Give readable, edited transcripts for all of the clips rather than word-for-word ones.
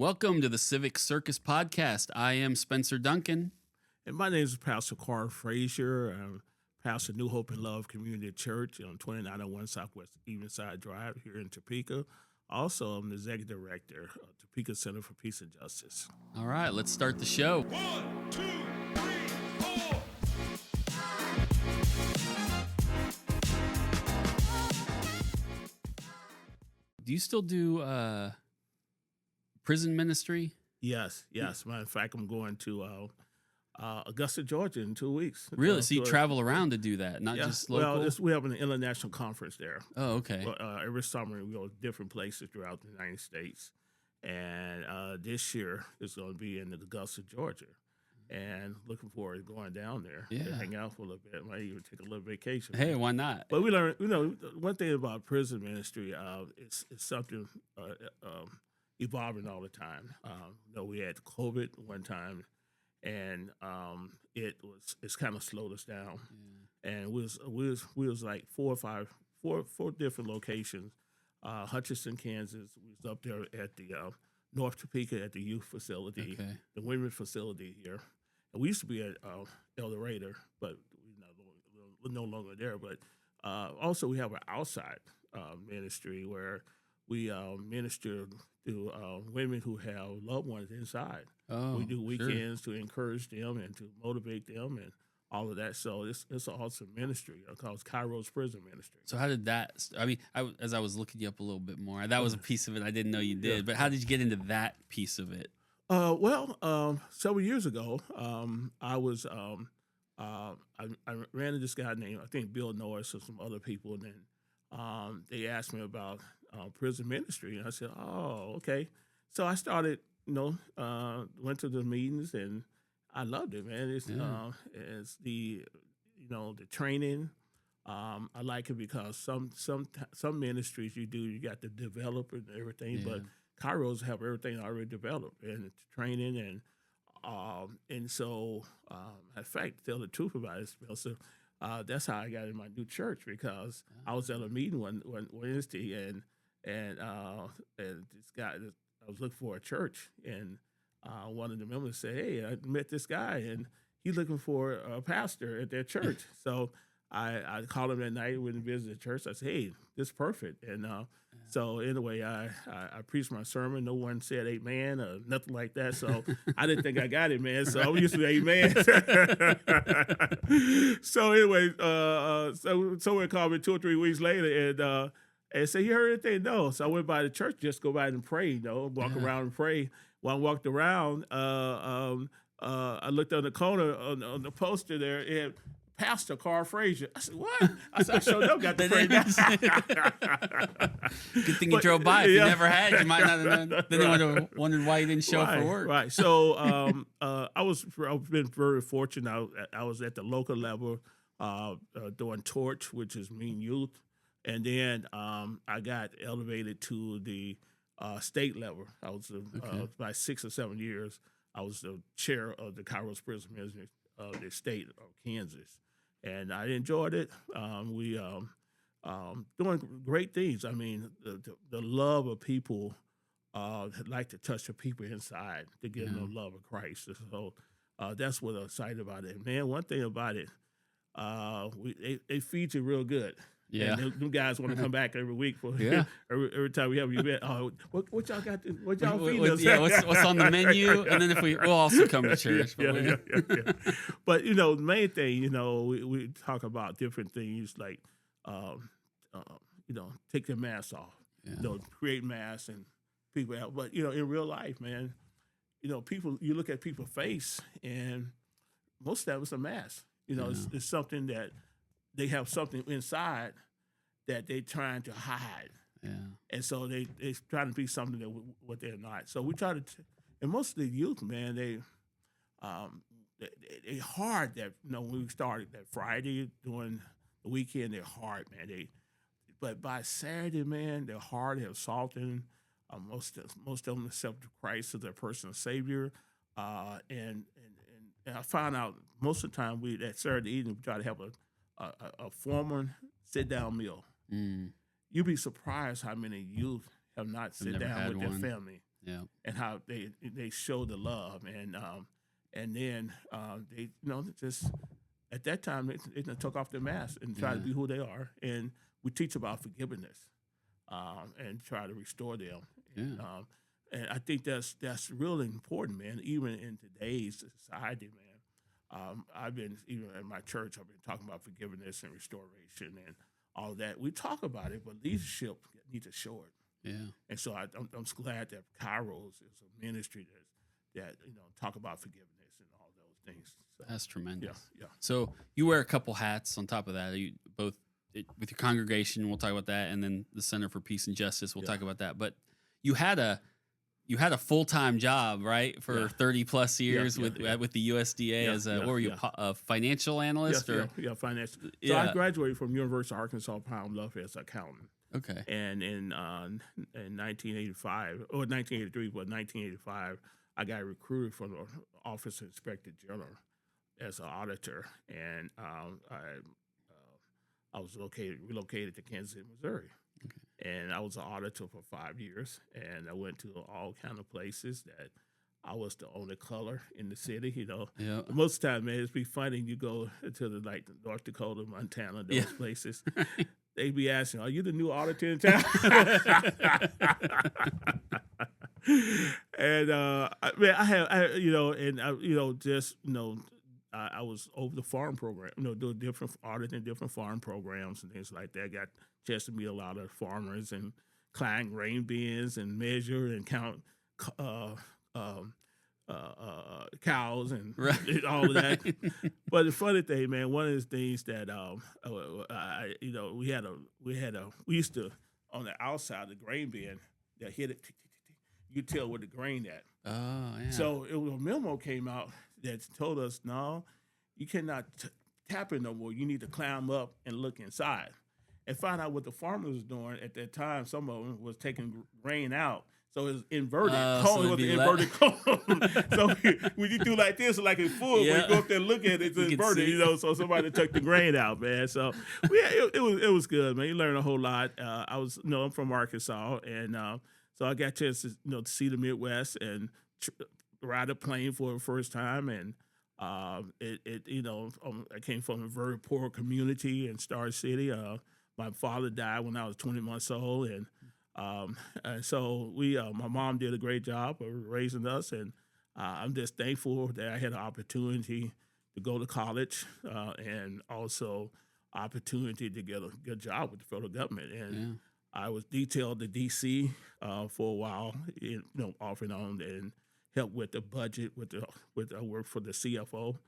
Welcome to the Civic Circus podcast. I am Spencer Duncan. And my name is Pastor Carl Frazier. I'm pastor New Hope and Love Community Church on 2901 Southwest Evenside Drive here in Topeka. Also, I'm the executive director of Topeka Center for Peace and Justice. All right, let's start the show. 1, 2, 3, 4. Do you still do prison ministry? Yes. Matter of fact, I'm going to Augusta, Georgia in 2 weeks. Really? So you travel around to do that, not just local? Well, we have an international conference there. Oh, okay. Every summer we go to different places throughout the United States. And this year it's going to be in Augusta, Georgia. And looking forward to going down there to hang out for a little bit. Might even take a little vacation. Hey, why not? But we learned, one thing about prison ministry, it's something evolving all the time. We had COVID one time, and it's kind of slowed us down. Yeah. And we was like four different locations. Hutchinson, Kansas. We was up there at the North Topeka at the youth facility, the women's facility here. And we used to be at El Dorado, but we're no longer there. But also we have an outside ministry where we minister to women who have loved ones inside. Oh, we do weekends to encourage them and to motivate them and all of that. So it's an awesome ministry called Kairos Prison Ministry. So how did that? As I was looking you up a little bit more, that was a piece of it I didn't know you did. But how did you get into that piece of it? Several years ago, I ran into this guy named, I think, Bill Norris and some other people, and then they asked me about prison ministry, and I said, "Oh, okay." So I started, went to the meetings, and I loved it, man. It's the the training. I like it because some ministries you got to develop and everything, but Kairos have everything already developed and it's training and so in fact, to tell the truth about it, Spencer, that's how I got in my new church because I was at a meeting one Wednesday and this guy, I was looking for a church and one of the members said, "Hey, I met this guy and he's looking for a pastor at their church." So I called him that night, went and visited the church. I said, "Hey, this is perfect." And so anyway, I preached my sermon. No one said amen or nothing like that. So I didn't think I got it, man. So I used to amen. So anyway, so someone called me 2 or 3 weeks later and said, "You heard anything?" No. So I went by the church, just go by and pray, walk around and pray. When I walked around, I looked on the corner on the poster there, and Pastor Carl Frazier. I said, "What?" I said, "I showed up, got to pray." Good thing you drove by. If you never had, you might not have known. Then they would have wondered why you didn't show up for work. Right. So I've been very fortunate. I was at the local level doing Torch, which is Mean Youth, and then I got elevated to the state level. I was about 6 or 7 years. I was the chair of the Kairos Prison Ministry of the state of Kansas. And I enjoyed it. We doing great things. I mean, the love of people like to touch the people inside to give them the love of Christ. So that's what I'm excited about it. Man, one thing about it, they feed you real good. Yeah, and them guys want to come back every week for every time we have an event. Oh, what y'all got? What y'all feed us? Yeah, what's on the menu? And then we'll also come to church. But the main thing, we talk about different things like, take your mask off. Create masks and people out. But in real life, man, people. You look at people's face, and most of it's a mask. It's something that. They have something inside that they're trying to hide. Yeah. And so they're trying to be something that what they're not. So we try to, and most of the youth, man, they hard that, when we started that Friday during the weekend, they're hard, man. But by Saturday, man, they're hard, they're softened. Most of them accept Christ as their personal Savior. And I found out most of the time that Saturday evening, we try to have a formal sit-down meal. You'd be surprised how many youth have not sit down with their family Yeah. and how they show the love, and then they just at that time they took off their mask and try to be who they are, and we teach about forgiveness, and try to restore them. Yeah. And I think that's really important, man. Even in today's society, man. I've been even at my church. I've been talking about forgiveness and restoration and all that. We talk about it, but leadership needs to show it. Yeah. And so I'm glad that Kairos is a ministry that talk about forgiveness and all those things. So, That's tremendous. yeah. So you wear a couple hats on top of that. You both with your congregation, we'll talk about that, and then the Center for Peace and Justice, we'll talk about that. But you had a full-time job, right, for 30 plus years with the USDA as what were you, a financial analyst? Yeah, financial. So I graduated from University of Arkansas Pine Bluff as an accountant. Okay. And in 1985 or 1983, but 1985, I got recruited from the Office of Inspector General as an auditor, and I was relocated to Kansas City, Missouri. Okay. And I was an auditor for 5 years, and I went to all kind of places that I was the only color in the city. Yeah. Most of the time, man, it's be funny. You go to the North Dakota, Montana, those places. They be asking, "Are you the new auditor in town?" And I was over the farm program, doing different auditing different farm programs and things like that. Got a chance to meet a lot of farmers and climb grain bins and measure and count cows and all of that. But the funny thing, man, one of the things that we used to, on the outside of the grain bin that hit it, you tell where the grain at. Oh, yeah. So a memo came out that told us, no, you cannot tap it no more. You need to climb up and look inside and find out what the farmers was doing at that time. Some of them was taking grain out. So it was inverted. Cone, it was an inverted cone. So when you do like this, like it's full, when you go up there and look at it, it's inverted, so somebody took the grain out, man. So it was good, man. You learn a whole lot. I'm from Arkansas, and so I got a chance to see the Midwest and ride a plane for the first time, and I came from a very poor community in Star City. My father died when I was 20 months old, and so my mom did a great job of raising us, and I'm just thankful that I had an opportunity to go to college, and also opportunity to get a good job with the federal government. And I was detailed to D.C. For a while, off and on, and helped with the budget, with I work for the CFO,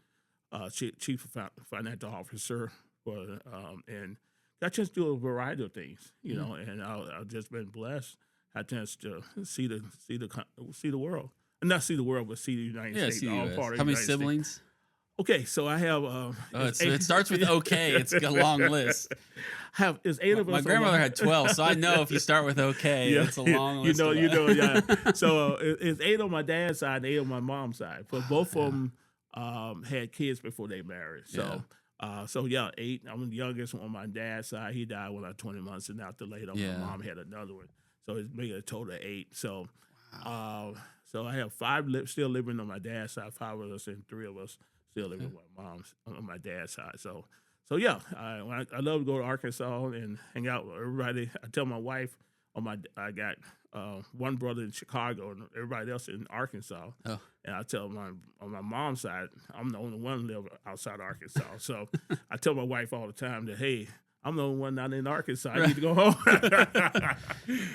Chief Financial Officer, and got a chance to do a variety of things, and I've just been blessed. Had a chance to see the world, not see the world, but see the United States. All part of How many United siblings? States. Okay, so I have. It starts with OK. It's a long list. It's 8 of us. My grandmother had 12, so I know if you start with OK, it's a long list. Yeah. So it's 8 on my dad's side and 8 on my mom's side. But both of them had kids before they married. So. 8. I'm the youngest on my dad's side. He died when I was 20 months, and after later, my mom had another one. So it's made a total of 8. So, so I have 5 still living on my dad's side, 5 of us, and 3 of us still living with my mom's on my dad's side. So I love to go to Arkansas and hang out with everybody. I tell my wife, I got one brother in Chicago and everybody else in Arkansas. Oh. And I tell on my mom's side, I'm the only one live outside Arkansas. So I tell my wife all the time that, hey, I'm the only one not in Arkansas. I need to go home.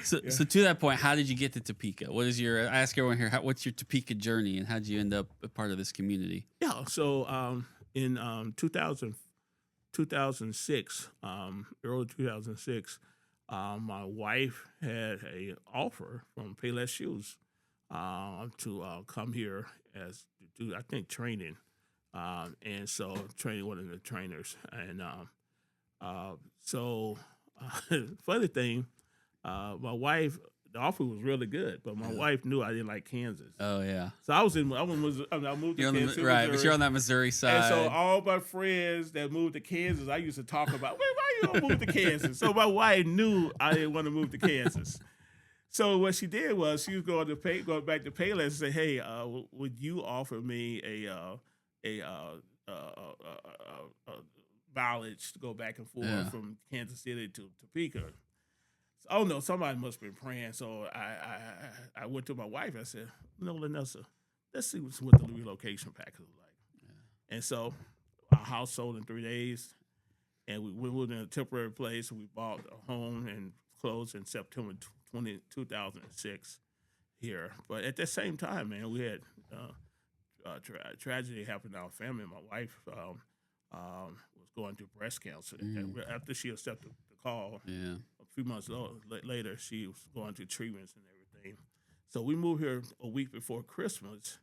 So to that point, how did you get to Topeka? I ask everyone here, what's your Topeka journey, and how did you end up a part of this community? Yeah, so in 2006, early 2006, my wife had an offer from Payless Shoes to come here to do, I think, training. And so training one of the trainers. And funny thing, my wife, the offer was really good, but my wife knew I didn't like Kansas. Oh, yeah. So I moved to Kansas. Right, but you're on that Missouri side. And so all my friends that moved to Kansas, I used to talk about, why you don't move to Kansas? So my wife knew I didn't want to move to Kansas. So what she did was she was going back to Payless and say, "Hey, would you offer me a mileage to go back and forth from Kansas City to Topeka?" Oh no, somebody must have been praying. So I went to my wife. I said, "No, Lanessa, let's see what the relocation package is like." Yeah. And so our house sold in 3 days, and we moved in a temporary place. We bought a home and closed in September 2006 here. But at the same time, man, we had tragedy happened in our family. My wife was going through breast cancer. And after she accepted the call, a few months later, she was going through treatments and everything. So we moved here a week before Christmas,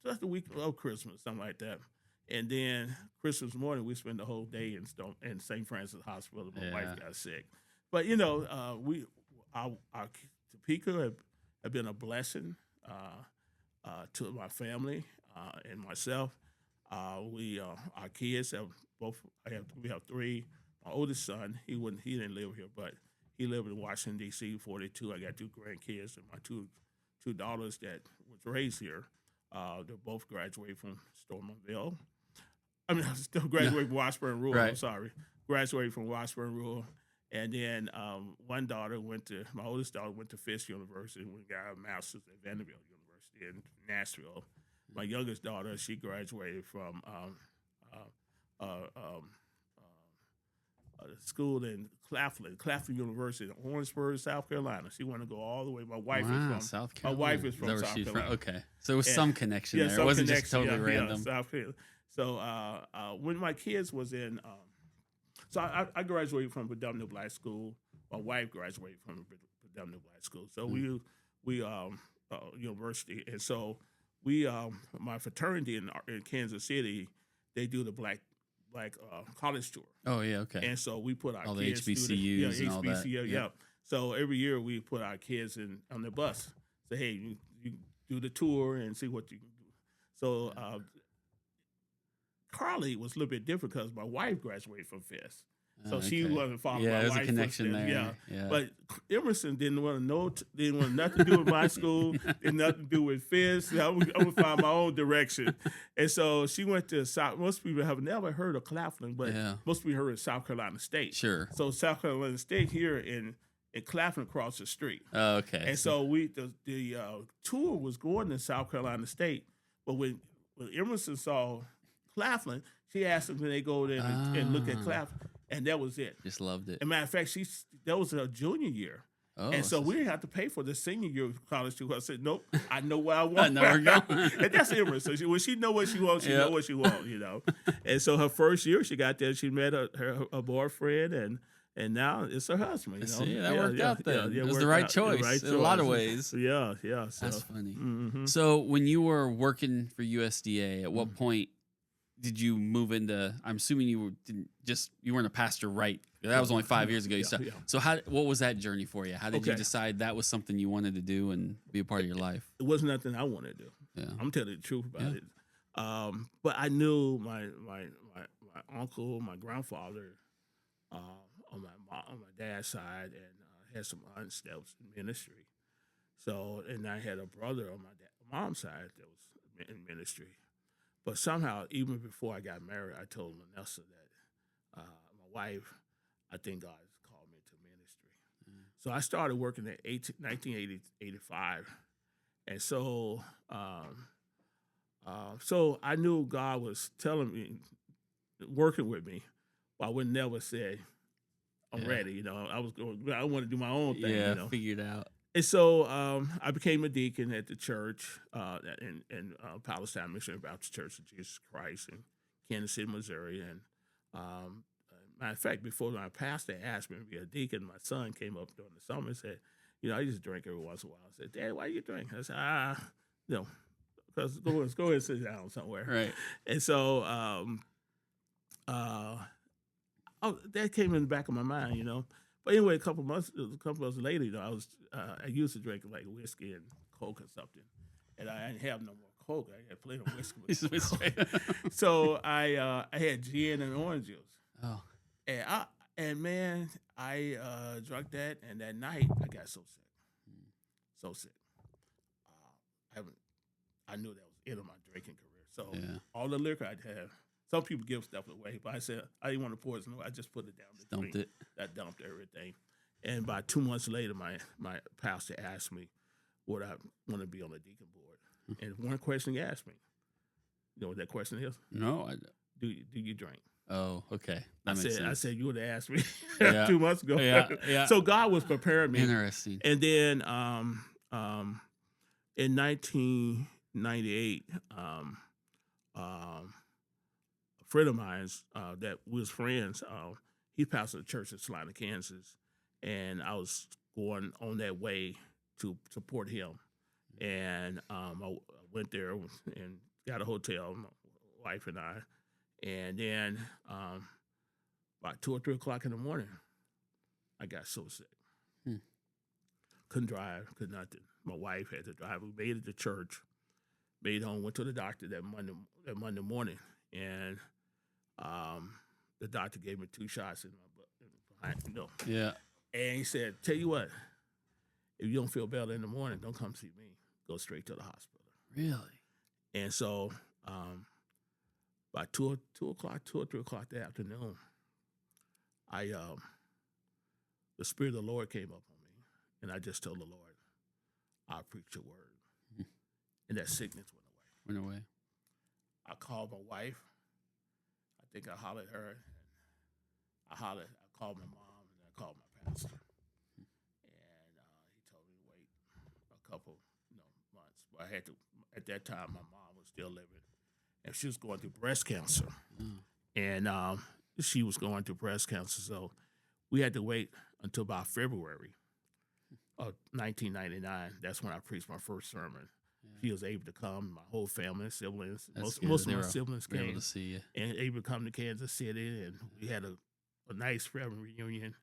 just a week of Christmas, something like that. And then Christmas morning, we spent the whole day in St. Francis Hospital. My wife got sick. But, our Topeka have been a blessing to my family and myself. Our kids have we have three. My oldest son, he didn't live here, but he lived in Washington, D.C., 42. I got 2 grandkids and my two daughters that was raised here. They're both graduated from Stormanville. I mean, still graduated from Washburn Rural. Right. I'm sorry. Graduated from Washburn Rural. And then my oldest daughter went to Fisk University and got a master's at Vanderbilt University in Nashville. My youngest daughter, she graduated from school in Claflin University in Orangeburg, South Carolina. She wanted to go all the way. My wife is from South Carolina. My wife is from South Carolina. Okay, so there was some connection there. It wasn't just totally random. South Carolina. So when my kids was in, so I graduated from predominantly black school. My wife graduated from predominantly black school. So we university, and so we my fraternity in Kansas City, they do the black college tour. Oh yeah, okay. And so we put our all kids the HBCUs and all that. Yeah. So every year we put our kids on the bus. Say, hey, you do the tour and see what you can do. So Carly was a little bit different because my wife graduated from Fisk. So she wasn't following my there's wife. a connection there. Yeah. But Emerson didn't want nothing to do with my school, didn't nothing to do with Fisk. I would find my own direction. And so she went to South. Most people have never heard of Claflin, but most people heard of South Carolina State. Sure. So South Carolina State here in Claflin across the street. Oh, okay. And so the tour was going to South Carolina State, but when Emerson saw Claflin, she asked them when they go there and look at Claflin. And that was it. Just loved it. As a matter of fact, that was her junior year. Oh, and so we didn't have to pay for the senior year of college too. I said, nope, I know what I want. I know we're going. And that's Emerson. So when she know what she wants, she know what she wants, And so her first year she got there, she met her boyfriend, and now it's her husband. See, that worked out then. It was the right choice in a lot of ways. Yeah. So. That's funny. Mm-hmm. So when you were working for USDA, at what point did you move into? I'm assuming you weren't a pastor, right? That was only 5 years ago. You started. So what was that journey for you? How did you decide that was something you wanted to do and be a part of your life? It wasn't nothing I wanted to do. Yeah. I'm telling you the truth about it. But I knew my uncle, my grandfather, on my dad's side, and had some aunts that was in ministry. So, and I had a brother on my mom's side that was in ministry. But somehow, even before I got married, I told Vanessa that my wife, I think God has called me to ministry. So I started working in 1985. And so so I knew God was telling me, working with me, but I would never say, I'm ready. I want to do my own thing. Yeah, figured out. And so I became a deacon at the church in Palestine Missionary Baptist Church of Jesus Christ in Kansas City, Missouri. And matter of fact, before my pastor asked me to be a deacon, my son came up during the summer and said, I just drink every once in a while. I said, Dad, why do you drink? I said, because go ahead and sit down somewhere. Right. And so that came in the back of my mind, But anyway, a couple months later, I used to drink like whiskey and Coke or something, and I didn't have no more Coke. I had plenty of whiskey. So I had gin and orange juice. Oh, and man, I drank that, and that night I got so sick. so sick. I knew that was the end of my drinking career. So all the liquor I'd have, some people give stuff away, but I said I didn't want to poison it. I just put it down the Dumped drink. it. I dumped everything. And about 2 months later, my pastor asked me would I want to be on the deacon board. And one question he asked me, you know what that question is? No, Do you drink? Oh, okay. I That makes sense. said you would have asked me Yeah. 2 months ago. Yeah. So God was preparing me. Interesting. And then in 1998, a friend of mine that we was friends, he pastored a church in Salina, Kansas, and I was going on that way to support him. And I went there and got a hotel, my wife and I. And then about 2 or 3 o'clock in the morning, I got so sick. Couldn't drive, could nothing. My wife had to drive. We made it to church, made it home, went to the doctor that Monday morning, and the doctor gave me 2 shots in my butt. Yeah. And he said, "Tell you what, if you don't feel better in the morning, don't come see me. Go straight to the hospital." Really? And so by 2 or 3 o'clock that afternoon, the Spirit of the Lord came up on me, and I just told the Lord, "I'll preach your word." And that sickness went away. Went away. I called my wife. I think I hollered at her. I called my mom, and I called my pastor. And he told me to wait a couple months. But I had to, at that time, my mom was still living. And she was going through breast cancer. And she was going through breast cancer. So we had to wait until about February of 1999. That's when I preached my first sermon. She was able to come, my whole family, siblings, most of my siblings came, able to see you. and able to come to Kansas City, and we had a nice family reunion.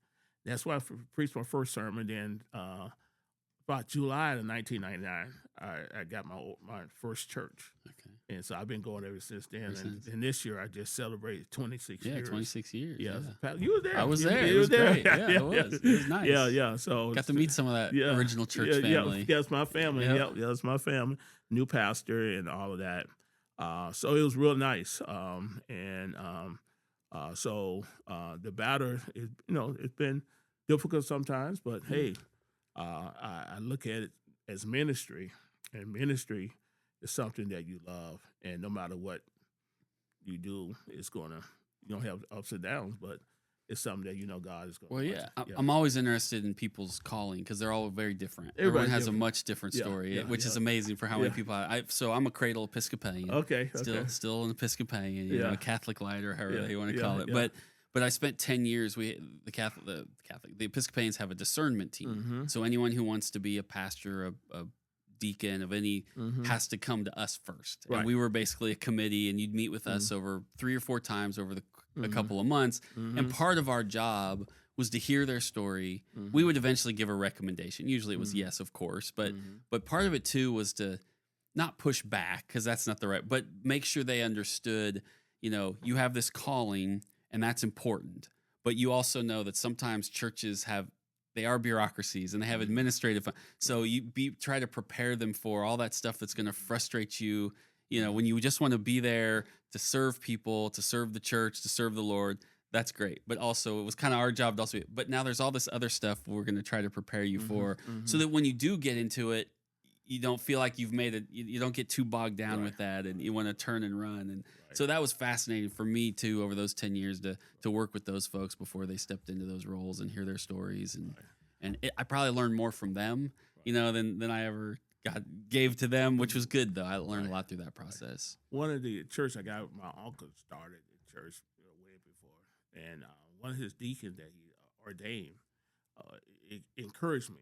That's why I preached my first sermon. Then about July of 1999, I got my first church. Okay. And so I've been going ever since then. And this year I just celebrated 26 years. 26 years. Yeah. You were there. I was there. It was great. Yeah, it was. It was nice. Yeah. So got to meet some of that original church family. Yeah, it's my family. Yep. Yeah, it's my family. New pastor and all of that. So it was real nice. So the battle is, it's been difficult sometimes, but hey, I look at it as ministry, and ministry is something that you love, and no matter what you do, you're going to have ups and downs, but it's something that God is going to. Well, I'm always interested in people's calling because they're all very different. Everyone has a much different story, which is amazing for how many people. So I'm a cradle Episcopalian. Okay. Still an Episcopalian, a Catholic light or however you want to call it. Yeah. But I spent 10 years. The Episcopalians have a discernment team. So anyone who wants to be a pastor, a deacon of any, has to come to us first. Right. And we were basically a committee, and you'd meet with us over 3 or 4 times over a couple of months. And part of our job was to hear their story. We would eventually give a recommendation. Usually it was yes, of course. But part of it too was to not push back, because that's not the right, but make sure they understood, you have this calling, and that's important. But you also know that sometimes churches they are bureaucracies, and they have administrative. So try to prepare them for all that stuff that's going to frustrate you. When you just want to be there to serve people, to serve the church, to serve the Lord, that's great. But also, it was kind of our job to also. But now there's all this other stuff we're going to try to prepare you for, so that when you do get into it, you don't feel like you've made it. You don't get too bogged down with that, and you want to turn and run. And so that was fascinating for me too, over those 10 years to work with those folks before they stepped into those roles and hear their stories. And I probably learned more from them, than I ever gave to them, which was good though. I learned a lot through that process. One of the church I got, my uncle started the church way before, and one of his deacons that he ordained, it encouraged me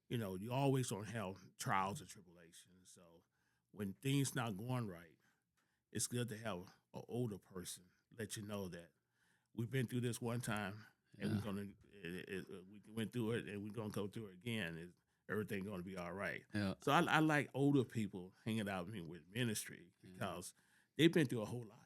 because you always don't have trials and tribulations. So when things not going right, it's good to have an older person let you know that we've been through this one time, and we went through it, and we're gonna go through it again. Everything going to be all right. Yeah. So I like older people hanging out with me with ministry because they've been through a whole lot.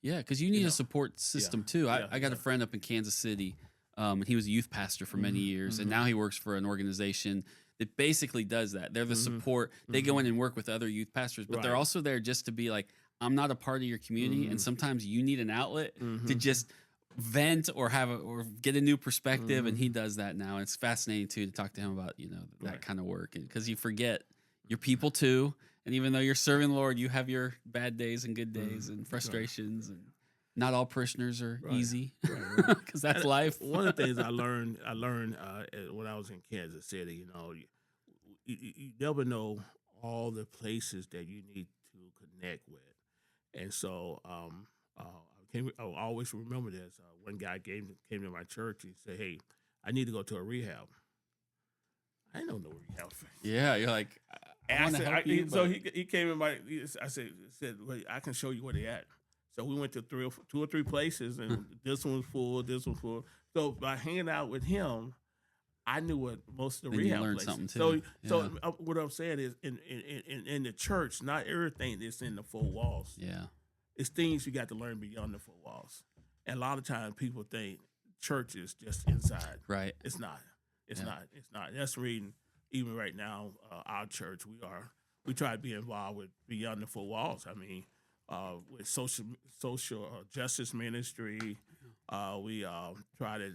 Yeah, because you need a support system too. I got a friend up in Kansas City, and he was a youth pastor for many years, and now he works for an organization that basically does that. They're the support. They go in and work with other youth pastors, but they're Right. also there just to be like, I'm not a part of your community, and sometimes you need an outlet to just vent or or get a new perspective, and he does that now. It's fascinating too to talk to him about that kind of work, because you forget you're people too, and even though you're serving the Lord, you have your bad days and good days and frustrations, and not all parishioners are easy, because that's life. One of the things I learned when I was in Kansas City, you never know all the places that you need to connect with, and so I'll always remember this. One guy came to my church and said, "Hey, I need to go to a rehab." I didn't know no rehab. Yeah, you're like, I want to help you. So he came in I said, "Wait, I can show you where they at." So we went to two or three places, and this one was full, this one full. So by hanging out with him, I knew what most of the Then you rehab learned places. something too. So what I'm saying is, in the church, not everything is in the four walls. Yeah. It's things you got to learn beyond the four walls. And a lot of times people think church is just inside. Right. It's not. It's not. It's not. That's reading. Even right now, our church, we try to be involved with beyond the four walls. I mean, with social justice ministry, we try to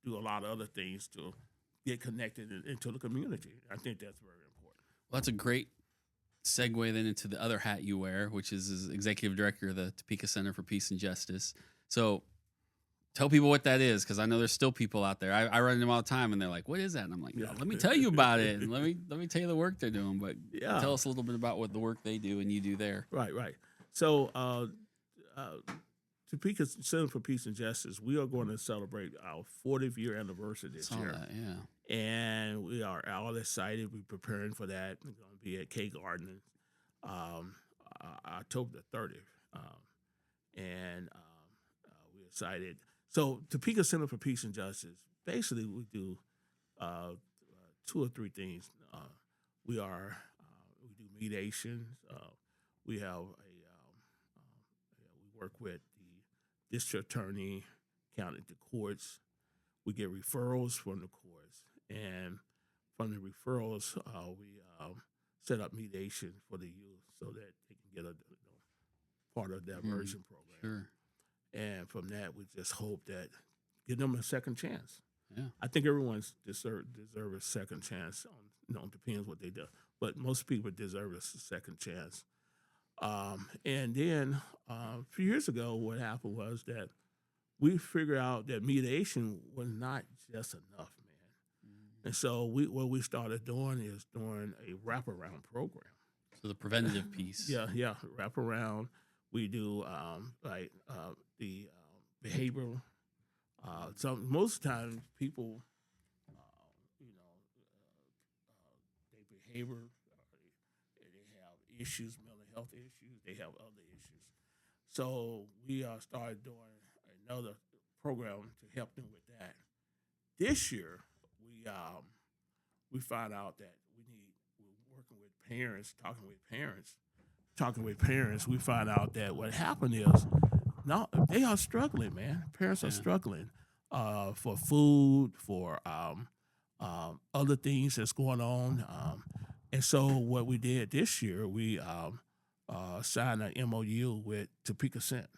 do a lot of other things to get connected into the community. I think that's very important. Well, that's a great segue then into the other hat you wear, which is as executive director of the Topeka Center for Peace and Justice. So tell people what that is, because I know there's still people out there. I run into them all the time, and they're like, "What is that?" And I'm like, "Let me tell you about it, and let me tell you the work they're doing." But tell us a little bit about what the work they do and you do there. Right. So Topeka Center for Peace and Justice, we are going to celebrate our 40th year anniversary this year. That, yeah. And we are all excited. We're preparing for that. We're going to be at K Garden October the 30th. We're excited. So Topeka Center for Peace and Justice, basically we do two or three things. We do mediation. We work with the district attorney, county the courts. We get referrals from the courts, and from the referrals, we set up mediation for the youth so that they can get a part of that diversion program. Sure. And from that, we just hope that give them a second chance. Yeah. I think everyone's deserve a second chance. Depends what they do, but most people deserve a second chance. And then a few years ago, what happened was that we figured out that mediation was not just enough, man. And so what we started doing is doing a wraparound program. So the preventative piece. Yeah, wraparound. We do the behavioral. So most times people, they behavior, they have issues, mental health issues. They have other issues. So we started doing another program to help them with that. This year, we found out that we're working with parents, talking with parents. We find out that what happened is, no, they are struggling, man. Parents are struggling for food, for other things that's going on. And so what we did this year, we signed an MOU with Topeka Center.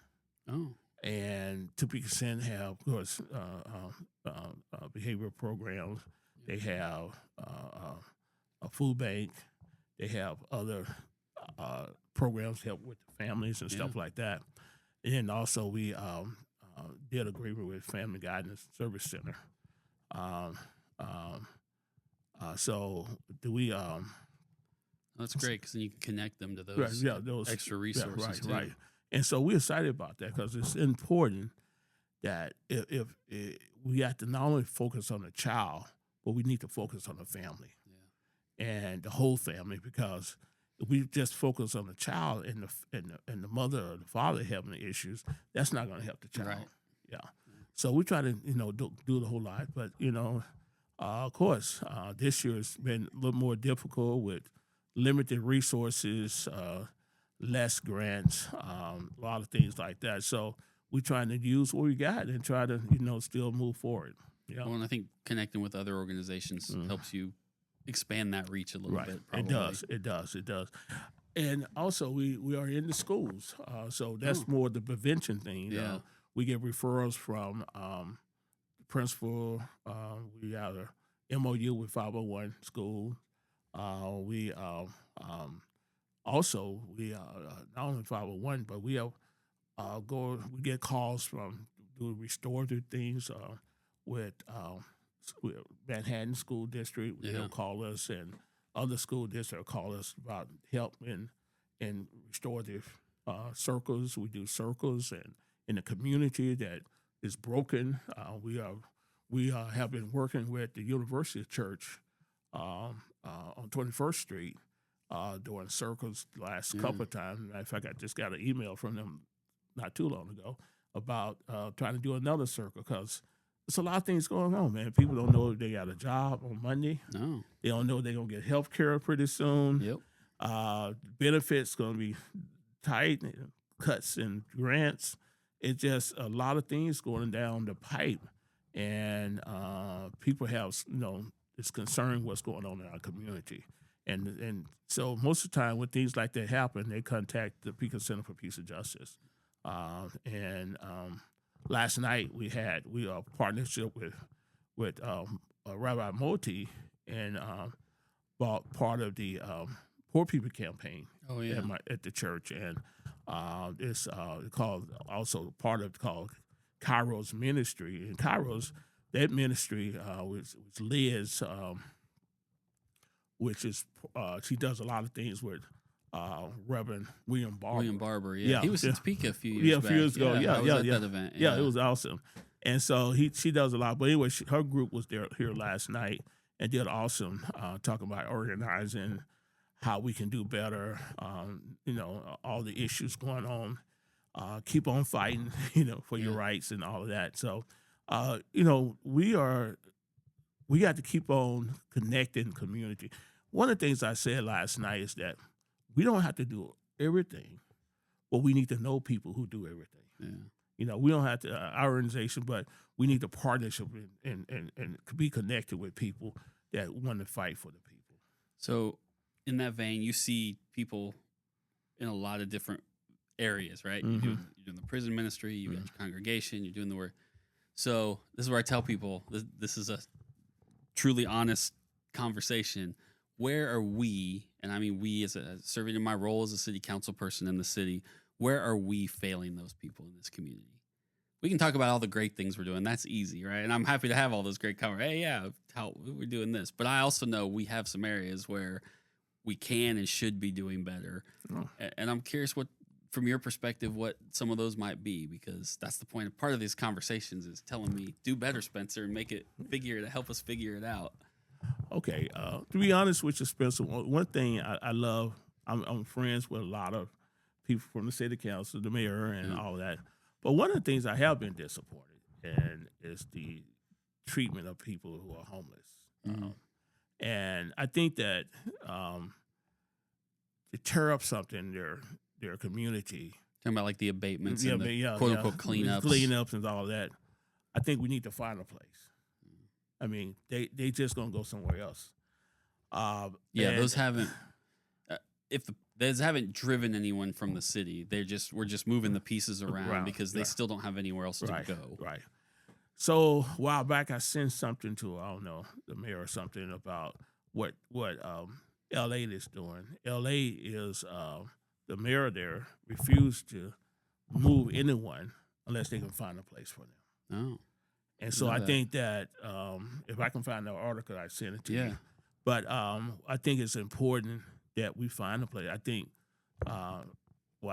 Oh. And Topeka Center have, of course, behavioral programs. They have a food bank. They have other programs to help with the families and stuff like that. And then also we did agreement with Family Guidance Service Center. So do we? That's great, because then you can connect them to those, those extra resources. Right. And so we're excited about that because it's important that if we have to not only focus on the child, but we need to focus on the family and the whole family, because if we just focus on the child and the mother or the father having the issues, that's not going to help the child. Right. Yeah. So we try to do the whole lot, but of course, this year has been a little more difficult with limited resources, less grants, a lot of things like that. So we're trying to use what we got and try to, still move forward. Yeah. Well, and I think connecting with other organizations helps you expand that reach a little Right. bit. Probably. It does. And also, we are in the schools, so that's more the prevention thing. Yeah. We get referrals from the principal. We have a MOU with 501 school. We also we not only 501, but we have we get calls from doing restorative things with Manhattan School District. They'll call us, and other school districts call us about help in restorative circles. We do circles and in the community that is broken. We have been working with the University Church on 21st Street doing circles the last couple of times. In fact, I just got an email from them not too long ago about trying to do another circle because there's a lot of things going on, man. People don't know if they got a job on Monday. No. They don't know if they're going to get health care pretty soon. Yep. Benefits going to be tight, cuts and grants. It's just a lot of things going down the pipe. And people have, is concerned what's going on in our community. And so most of the time when things like that happen, they contact the Topeka Center for Peace and Justice. Last night we are partnership with Rabbi Moti and bought part of the Poor People campaign at the church, and it's called Kairos Ministry. And Kairos, that ministry was Liz, which is she does a lot of things with Reverend William Barber. He was in Topeka a few years back. A few years ago. I was at that event. Yeah, it was awesome. And so she does a lot. But anyway, her group was here last night and did awesome, talking about organizing, how we can do better, all the issues going on. Keep on fighting, for your rights and all of that. So, we got to keep on connecting community. One of the things I said last night is that we don't have to do everything, but we need to know people who do everything. Yeah. We don't have to, our organization, but we need to partnership and be connected with people that want to fight for the people. So in that vein, you see people in a lot of different areas, right? Mm-hmm. You're doing the prison ministry, you got your congregation, you're doing the work. So this is where I tell people, this is a truly honest conversation. Where are we, and I mean we as serving in my role as a city council person in the city, where are we failing those people in this community? We can talk about all the great things we're doing. That's easy, right? And I'm happy to have all those great conversations. Hey, yeah, how we're doing this. But I also know we have some areas where we can and should be doing better. Oh. And I'm curious from your perspective, what some of those might be, because that's the point. Part of these conversations is telling me, do better, Spencer, and help us figure it out. Okay. To be honest with you, Spencer, one thing I love, I'm friends with a lot of people from the city council, the mayor, and all of that. But one of the things I have been disappointed in is the treatment of people who are homeless. And I think that to tear up something, their community. Talking about like the abatements and the quote-unquote cleanups. Cleanups and all of that. I think we need to find a place. I mean, they just going to go somewhere else. Those haven't those haven't driven anyone from the city. We're just moving the pieces around because they still don't have anywhere else to go. Right. So a while back, I sent something to, I don't know, the mayor or something about what LA is doing. LA is the mayor there refused to move anyone unless they can find a place for them. Oh. And so I think that if I can find the article, I send it to you. But I think it's important that we find a place. I think, I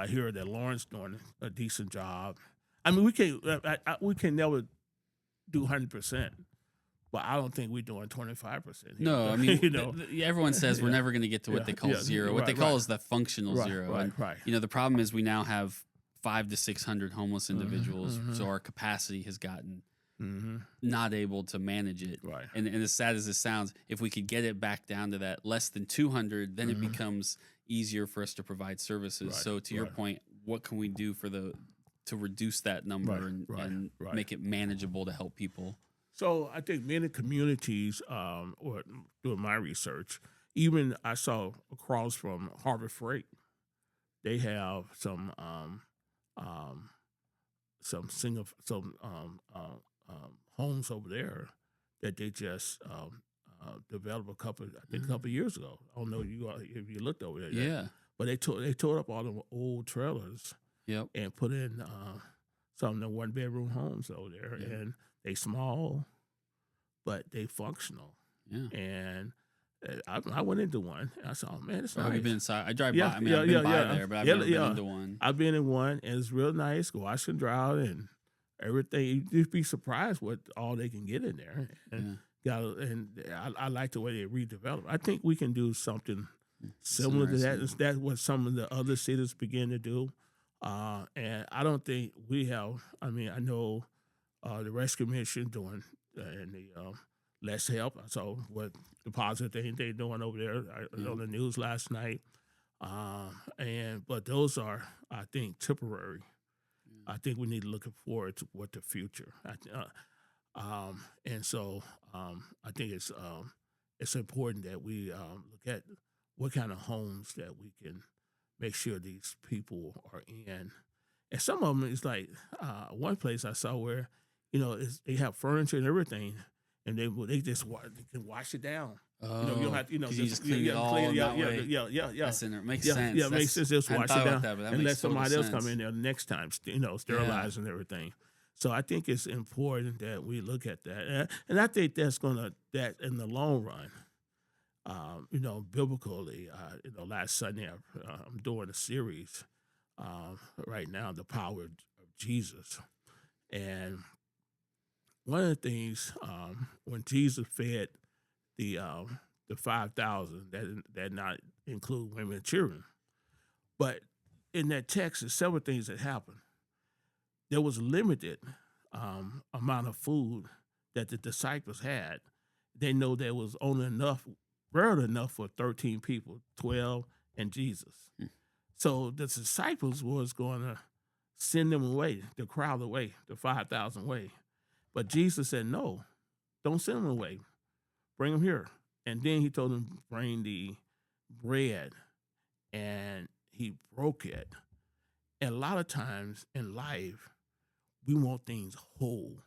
hear that Lawrence doing a decent job. I mean, we can never do 100%, but I don't think we're doing 25%. No, I mean, everyone says we're never going to get to what they call zero. What they call is the functional zero. Right. The problem is we now have 500 to 600 homeless individuals, so our capacity has gotten not able to manage it. Right. And as sad as this sounds, if we could get it back down to that less than 200, then it becomes easier for us to provide services. Right. So to your point, what can we do to reduce that number and make it manageable to help people? So I think many communities, or doing my research, even I saw across from Harbor Freight, they have homes over there that they just developed a couple years ago. I don't know if you looked over there yet. Yeah. But they tore up all the old trailers Yep. and put in some of the 1-bedroom homes over there, Yeah. and they small, but they functional. Yeah. And I went into one. And I saw, man, it's nice. Have you been inside? I drive Yeah, by. I mean, yeah, I've been yeah, by yeah. there, but I've Yeah, never been yeah. into one. I've been in one, and it's real nice. Wash and dry, and everything. You'd be surprised what all they can get in there. And I like the way they redevelop. I think we can do something similar to that. That's what some of the other cities begin to do. And I don't think we have. I mean, I know the Rescue Mission doing and the Let's Help. I saw what the positive thing they're doing over there on the news last night. But those are, I think, temporary. I think we need to look forward to what the future. And so I think it's important that we look at what kind of homes that we can make sure these people are in. And some of them is like one place I saw where, they have furniture and everything, and they can wash it down. Oh, You don't have to, you just clean it all that way. Yeah. That's in there. Makes Yeah, sense. yeah, it makes sense. Just I hadn't wash it thought about down that, but that and let makes total somebody else sense. come in there next time, sterilize and everything. So I think it's important that we look at that, and I think that in the long run, biblically, last Sunday I'm doing a series right now, The Power of Jesus, and one of the things when Jesus fed the 5,000, that not include women and children, but in that text, there's several things that happened. There was a limited amount of food that the disciples had. They know there was only barely enough for 13 people, 12 and Jesus. So the disciples was going to send them away, the crowd away, the 5,000 away. But Jesus said, no, don't send them away. Bring them here. And then he told them, bring the bread. And he broke it. And a lot of times in life, we want things whole.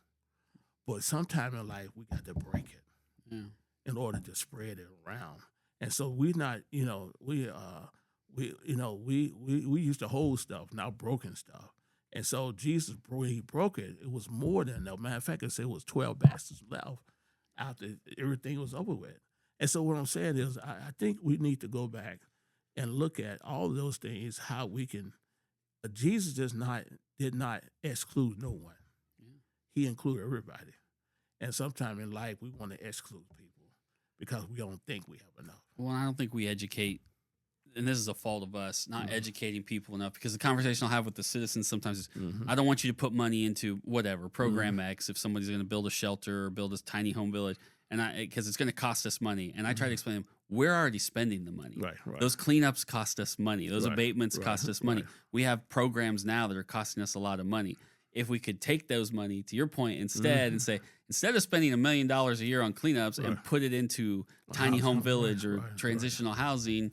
But sometime in life, we got to break it in order to spread it around. And so we're not, we used to hold stuff, now broken stuff. And so Jesus, when he broke it, it was more than enough. Matter of fact, it said it was 12 baskets left after everything was over with. And so what I'm saying is I think we need to go back and look at all of those things, how we can. Jesus did not exclude no one. He included everybody. And sometimes in life, we want to exclude people because we don't think we have enough. Well, I don't think we educate, and this is a fault of us, not educating people enough, because the conversation I'll have with the citizens sometimes is, I don't want you to put money into whatever, program X, if somebody's going to build a shelter or build a tiny home village, and because it's going to cost us money. And I try to explain to them, we're already spending the money. Right. Those cleanups cost us money. Those abatements cost us money. We have programs now that are costing us a lot of money. If we could take those money, to your point, instead and say, instead of spending $1 million a year on cleanups and put it into tiny home village or transitional housing,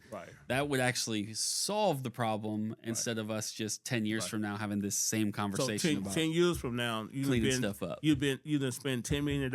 that would actually solve the problem instead of us just 10 years from now having this same conversation about 10 years from now, cleaning stuff up. You done spend $10 million.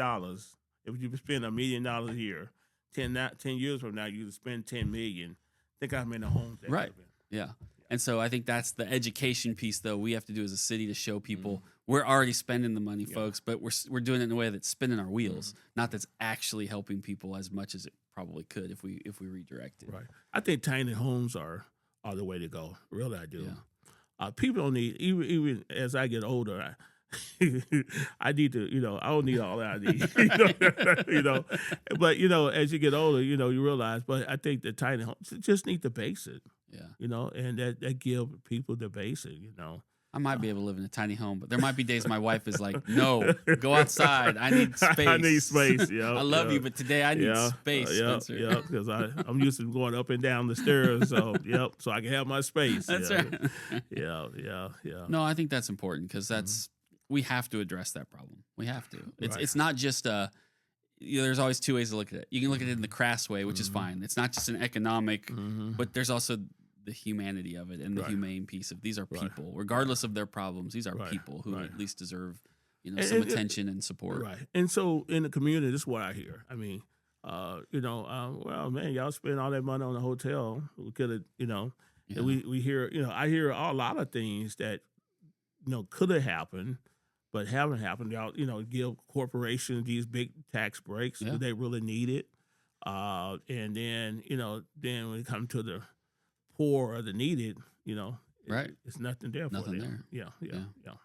If you spend $1 million a year, 10 years from now, you spend $10 million. Think how many homes that Right. Yeah. And so I think that's the education piece, though, we have to do as a city to show people we're already spending the money, folks, but we're doing it in a way that's spinning our wheels, not that's actually helping people as much as it probably could if we redirect it. Right. I think tiny homes are the way to go. Really, I do. Yeah. People don't need, even as I get older, I need to, I don't need all that I need, But, as you get older, you realize, but I think the tiny homes just need the basic. Yeah. And that give people the basic, I might be able to live in a tiny home, but there might be days my wife is like, no, go outside. I need space. I need space, yeah. I love you, but today I need space, Spencer. Yeah, because I'm used to going up and down the stairs, so I can have my space. That's right. Yeah. No, I think that's important because that's we have to address that problem. We have to. It's Right. it's not just there's always two ways to look at it. You can look at it in the crass way, which is fine. It's not just an economic, but there's also the humanity of it and the Right. humane piece of these are Right. people, regardless of their problems. These are Right. people who Right. at least deserve, And- some and- attention and support. Right. And so in the community, this is what I hear. I mean, well, man, y'all spend all that money on the hotel. We could have, Yeah. and we hear, I hear a lot of things that, could have happened, but haven't happened. Y'all, give corporations these big tax breaks. Yeah. Do they really need it? And then, then when it comes to the poor or the needed, Right. it's nothing there for Nothing them. there. Yeah.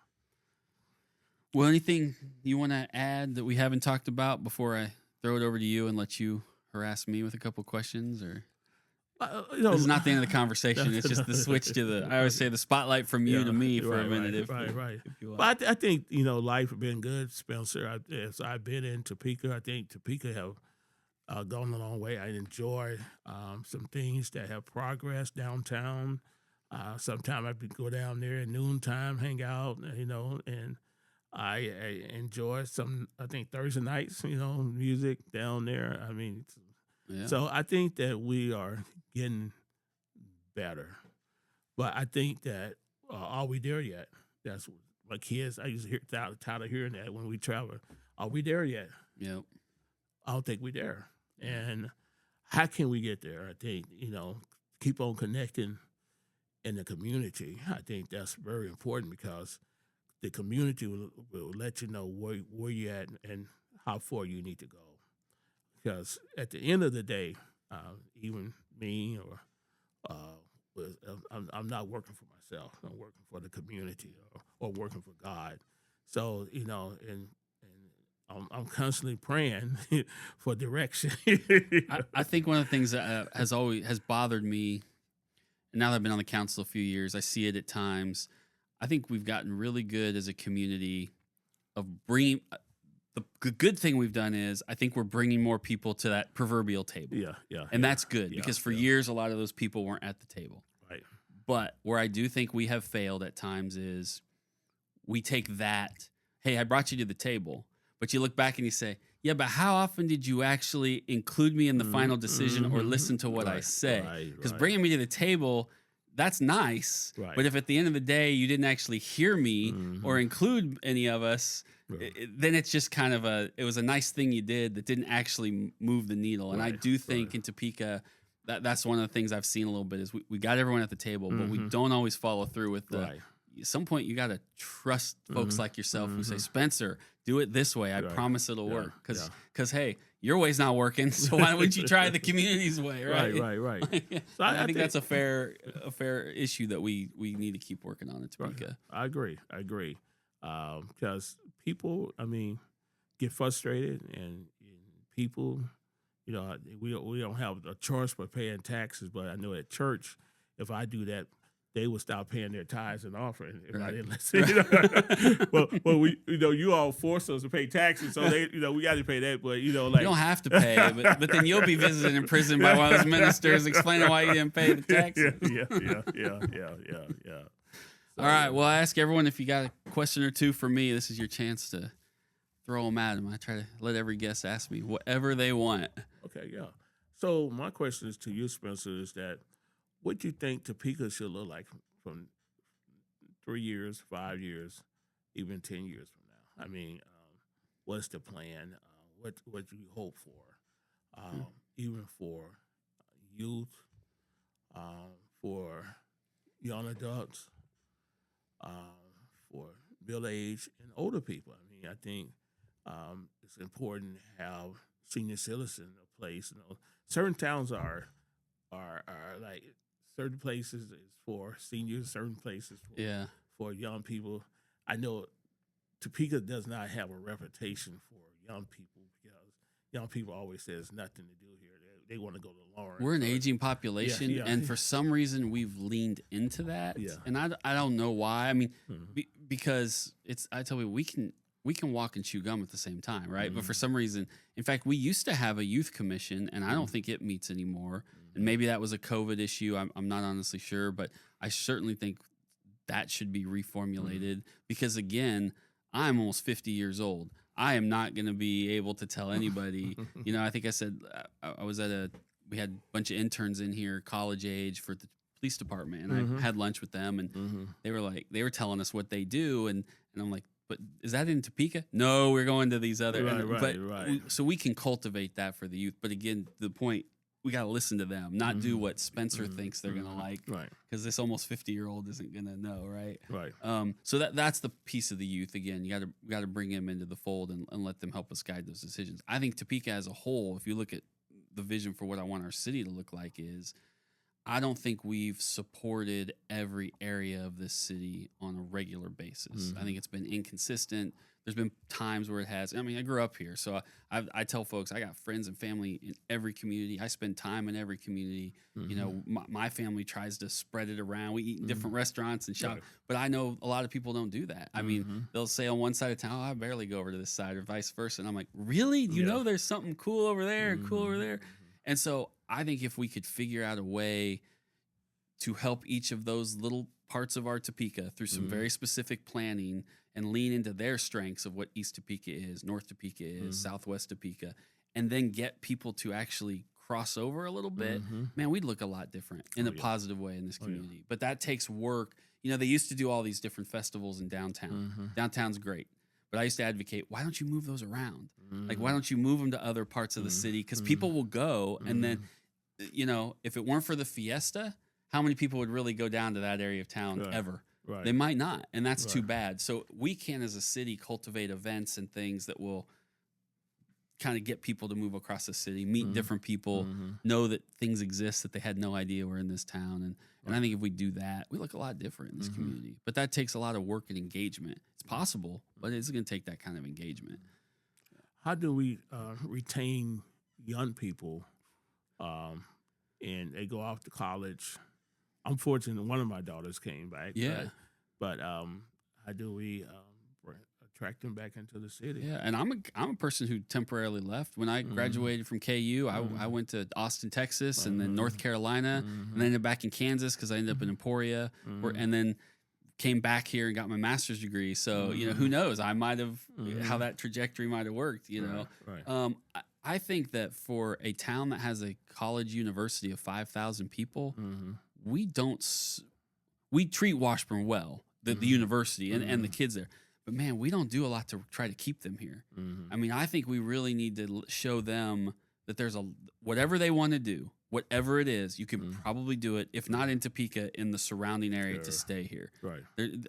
Well, anything you want to add that we haven't talked about before I throw it over to you and let you harass me with a couple questions? Or this is not the end of the conversation. It's just the switch to the. I always say the spotlight from you to me for a minute. Right. If you want. But I think life has been good, Spencer. As I've been in Topeka, I think Topeka have gone a long way. I enjoy some things that have progressed downtown. Sometimes I go down there at noontime, hang out, and I enjoy some. I think Thursday nights, music down there. I mean, Yeah. so I think that we are getting better, but I think that are we there yet? That's what my kids. I used to hear tired of hearing that when we travel. Are we there yet? Yep. I don't think we're there. And how can we get there? I think keep on connecting in the community. I think that's very important because the community will let you know where you're at and how far you need to go. Because at the end of the day, even me I'm not working for myself. I'm working for the community or working for God. So and I'm constantly praying for direction. I think one of the things that has bothered me, and now that I've been on the council a few years, I see it at times. I think we've gotten really good as a community of bringing. The good thing we've done is I think we're bringing more people to that proverbial table. Yeah. And that's good because for years, a lot of those people weren't at the table. Right. But where I do think we have failed at times is we take that, hey, I brought you to the table, but you look back and you say, yeah, but how often did you actually include me in the final decision or listen to what I say? Because bringing me to the table, that's nice. Right. But if at the end of the day you didn't actually hear me or include any of us, then it's just kind of it was a nice thing you did that didn't actually move the needle. And I do think in Topeka, that's one of the things I've seen a little bit is we got everyone at the table, but we don't always follow through with the. Right. At some point, you got to trust folks like yourself who say, Spencer, do it this way. I promise it'll work. Because, hey, your way's not working. So why wouldn't you try the community's way? Right. Right. So I think that's a fair issue that we need to keep working on in Topeka. I agree. Because people, get frustrated, and people, we don't have a choice but paying taxes. But I know at church, if I do that, they will stop paying their tithes and offering if I didn't listen. Well, we, you all force us to pay taxes, so they, we got to pay that. But you don't have to pay, but then you'll be visited in prison by one of those ministers explaining why you didn't pay the taxes. Yeah. All right. Well, I ask everyone if you got a question or two for me. This is your chance to throw them at them. I try to let every guest ask me whatever they want. Okay, yeah. So my question is to you, Spencer, is that what do you think Topeka should look like from 3 years, 5 years, even 10 years from now? What's the plan? What do you hope for? Even for youth, for young adults, for middle age and older people. I think it's important to have senior citizens in place. Certain towns are like certain places is for seniors, certain places for young people. I know Topeka does not have a reputation for young people because young people always say there's nothing to do here. They want to go to Lawrence. We're an aging population, and for some reason we've leaned into that. Yeah. And I don't know why. Because I tell you, we can walk and chew gum at the same time, right? But for some reason, in fact, we used to have a youth commission, and I don't think it meets anymore. And maybe that was a COVID issue. I'm not honestly sure, but I certainly think that should be reformulated because, again, I'm almost 50 years old. I am not going to be able to tell anybody. I think I said I was we had a bunch of interns in here, college age, for the police department, and I had lunch with them, and they were telling us what they do, and I'm like, but is that in Topeka? No, we're going to these other. Right. So we can cultivate that for the youth. But again, the point, we got to listen to them, not do what Spencer thinks they're going to like. Right. Because this almost 50-year-old isn't going to know, right? Right. So that's the piece of the youth. Again, you got to bring him into the fold and let them help us guide those decisions. I think Topeka as a whole, if you look at the vision for what I want our city to look like, is I don't think we've supported every area of this city on a regular basis. I think it's been inconsistent. There's been times where it has. I mean, I grew up here, so I tell folks I got friends and family in every community. I spend time in every community. My family tries to spread it around. We eat in different restaurants and shop, Right. but I know a lot of people don't do that. I mean, they'll say on one side of town, I barely go over to this side, or vice versa. And I'm like, really? You know there's something cool over there, cool over there? And so I think if we could figure out a way to help each of those little parts of our Topeka through some very specific planning and lean into their strengths of what East Topeka is, North Topeka is, Southwest Topeka, and then get people to actually cross over a little bit, man, we'd look a lot different in a positive way in this community. But that takes work. They used to do all these different festivals in downtown. Downtown's great. But I used to advocate, why don't you move those around? Like, why don't you move them to other parts of the city? Because people will go, and then, if it weren't for the fiesta, how many people would really go down to that area of town ever? Right. They might not, and that's too bad. So we can, as a city, cultivate events and things that will kind of get people to move across the city, meet different people, know that things exist that they had no idea were in this town. And I think if we do that, we look a lot different in this community. But that takes a lot of work and engagement. It's possible, but it's going to take that kind of engagement. How do we retain young people and they go off to college? I'm fortunate one of my daughters came back. Yeah. But how do we attract them back into the city? Yeah, and I'm a person who temporarily left. When I graduated from KU, I went to Austin, Texas, and then North Carolina, and then ended up back in Kansas because I ended up in Emporia, and then came back here and got my master's degree. So, who knows? I might have, how that trajectory might have worked, Right. I think that for a town that has a college university of 5,000 people, we treat Washburn well, the university and the kids there. But man, we don't do a lot to try to keep them here. I mean, I think we really need to show them that there's whatever they want to do, whatever it is, you can probably do it, if not in Topeka, in the surrounding area to stay here. Right.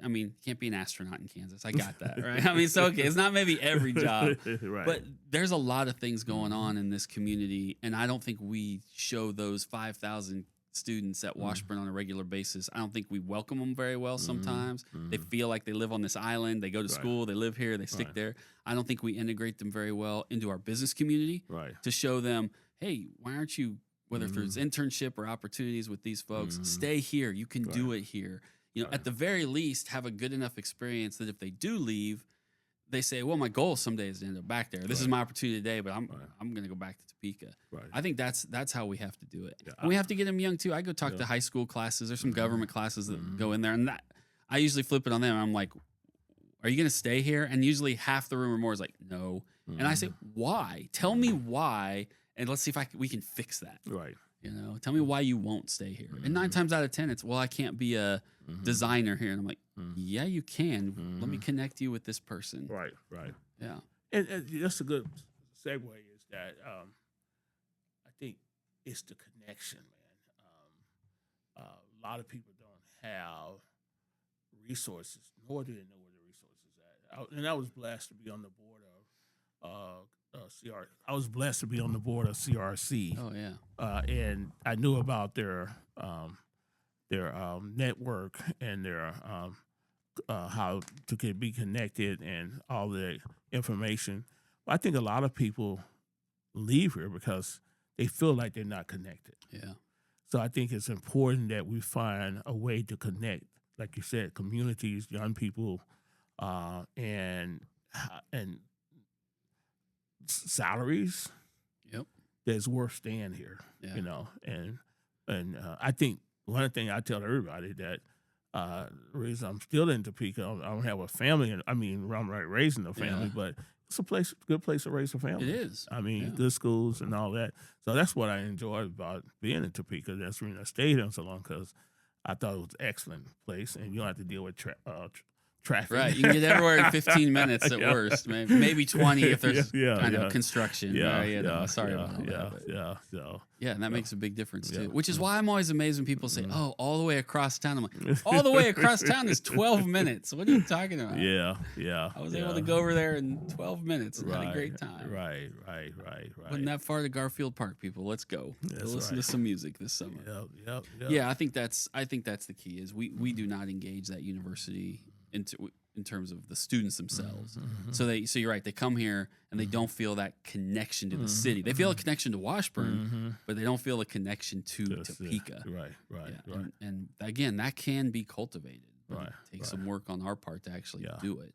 I mean, you can't be an astronaut in Kansas. I got that, right? I mean, so, okay, it's not maybe every job, Right. but there's a lot of things going on in this community, and I don't think we show those 5,000 students at Washburn on a regular basis. I don't think we welcome them very well sometimes. They feel like they live on this island. They go to school. They live here. They stick there. I don't think we integrate them very well into our business community to show them, hey, why aren't you, whether through internship or opportunities with these folks, stay here. You can do it here. At the very least, have a good enough experience that if they do leave, they say, well, my goal someday is to end up back there. This is my opportunity today, but I'm going to go back to Topeka. Right. I think that's how we have to do it. Yeah. And we have to get them young too. I go talk to high school classes. There's some government classes that go in there, and I usually flip it on them. I'm like, are you going to stay here? And usually half the room or more is like, no. And I say, why? Tell me why, and let's see if we can fix that. Right. Tell me why you won't stay here. And 9 times out of 10, it's, well, I can't be a designer here. And I'm like, yeah, you can. Let me connect you with this person. Right. Right. Yeah. And that's a good segue. Is that I think it's the connection, man. A lot of people don't have resources, nor do they know where the resources at. And I was blessed to be on the board of I was blessed to be on the board of CRC. Oh yeah. And I knew about their network and their how to be connected and all the information. But I think a lot of people leave here because they feel like they're not connected. Yeah. So I think it's important that we find a way to connect, like you said, communities, young people, and salaries. Yep. That's worth staying here. Yeah. And I think one thing I tell everybody that The reason I'm still in Topeka, I don't have a family. I'm raising a family, but it's a good place to raise a family. It is. I mean, good schools and all that. So that's what I enjoy about being in Topeka. That's the reason I stayed here so long, because I thought it was an excellent place, and you don't have to deal with traffic. Right, you can get everywhere in 15 minutes at worst, maybe 20 if there's kind of construction. Sorry about that. Yeah, and that makes a big difference too. Which is why I'm always amazed when people say, "Oh, all the way across town." I'm like, "All the way across town is 12 minutes. What are you talking about?" Yeah. I was able to go over there in 12 minutes and had a great time. Right. Wasn't that far to Garfield Park, people? Let's go. Listen to some music this summer. Yep. Yeah, I think that's the key. Is we do not engage that university in terms of the students themselves. So you're right. They come here and they don't feel that connection to the city. They feel a connection to Washburn, but they don't feel a connection to Topeka. Right. And again, that can be cultivated. But Right. It takes some work on our part to actually do it.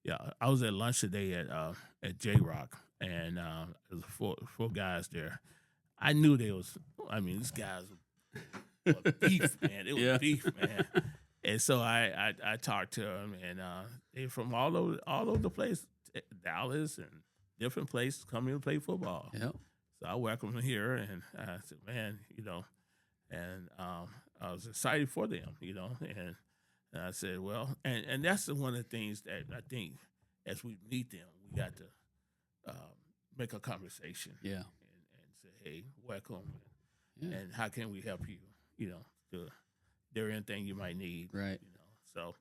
Yeah, I was at lunch today at J Rock, and there was four guys there. I knew they was. I mean, these guys were beef, man. It was beef, man. And so I talked to them, and they're from all over the place, Dallas and different places, coming to play football. Yep. So I welcome them here, and I said, man, and I was excited for them, and I said, well, and that's one of the things that I think as we meet them, we got to make a conversation, and say, hey, welcome, and how can we help you, there anything you might need, right? So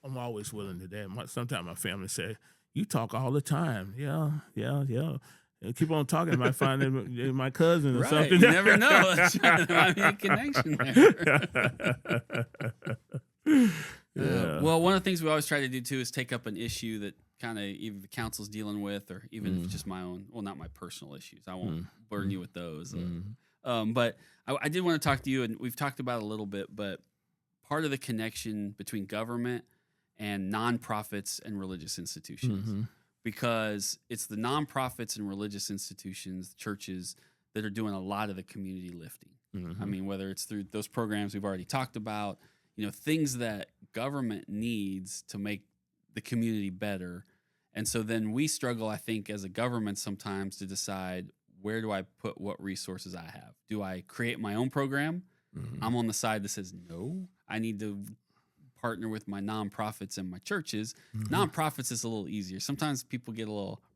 I'm always willing to that. Sometimes my family say, "You talk all the time." Yeah. And keep on talking. I might find them my cousin or something. You never know. There might be a connection there. Well, one of the things we always try to do too is take up an issue that kind of either the council's dealing with, or even if it's just my own. Well, not my personal issues. I won't burden you with those. But I did want to talk to you, and we've talked about it a little bit, but part of the connection between government and nonprofits and religious institutions, because it's the nonprofits and religious institutions, churches, that are doing a lot of the community lifting. I mean, whether it's through those programs we've already talked about, things that government needs to make the community better. And so then we struggle, I think, as a government sometimes to decide, where do I put what resources I have? Do I create my own program? I'm on the side that says, no, I need to partner with my nonprofits and my churches. Nonprofits is a little easier. Sometimes people get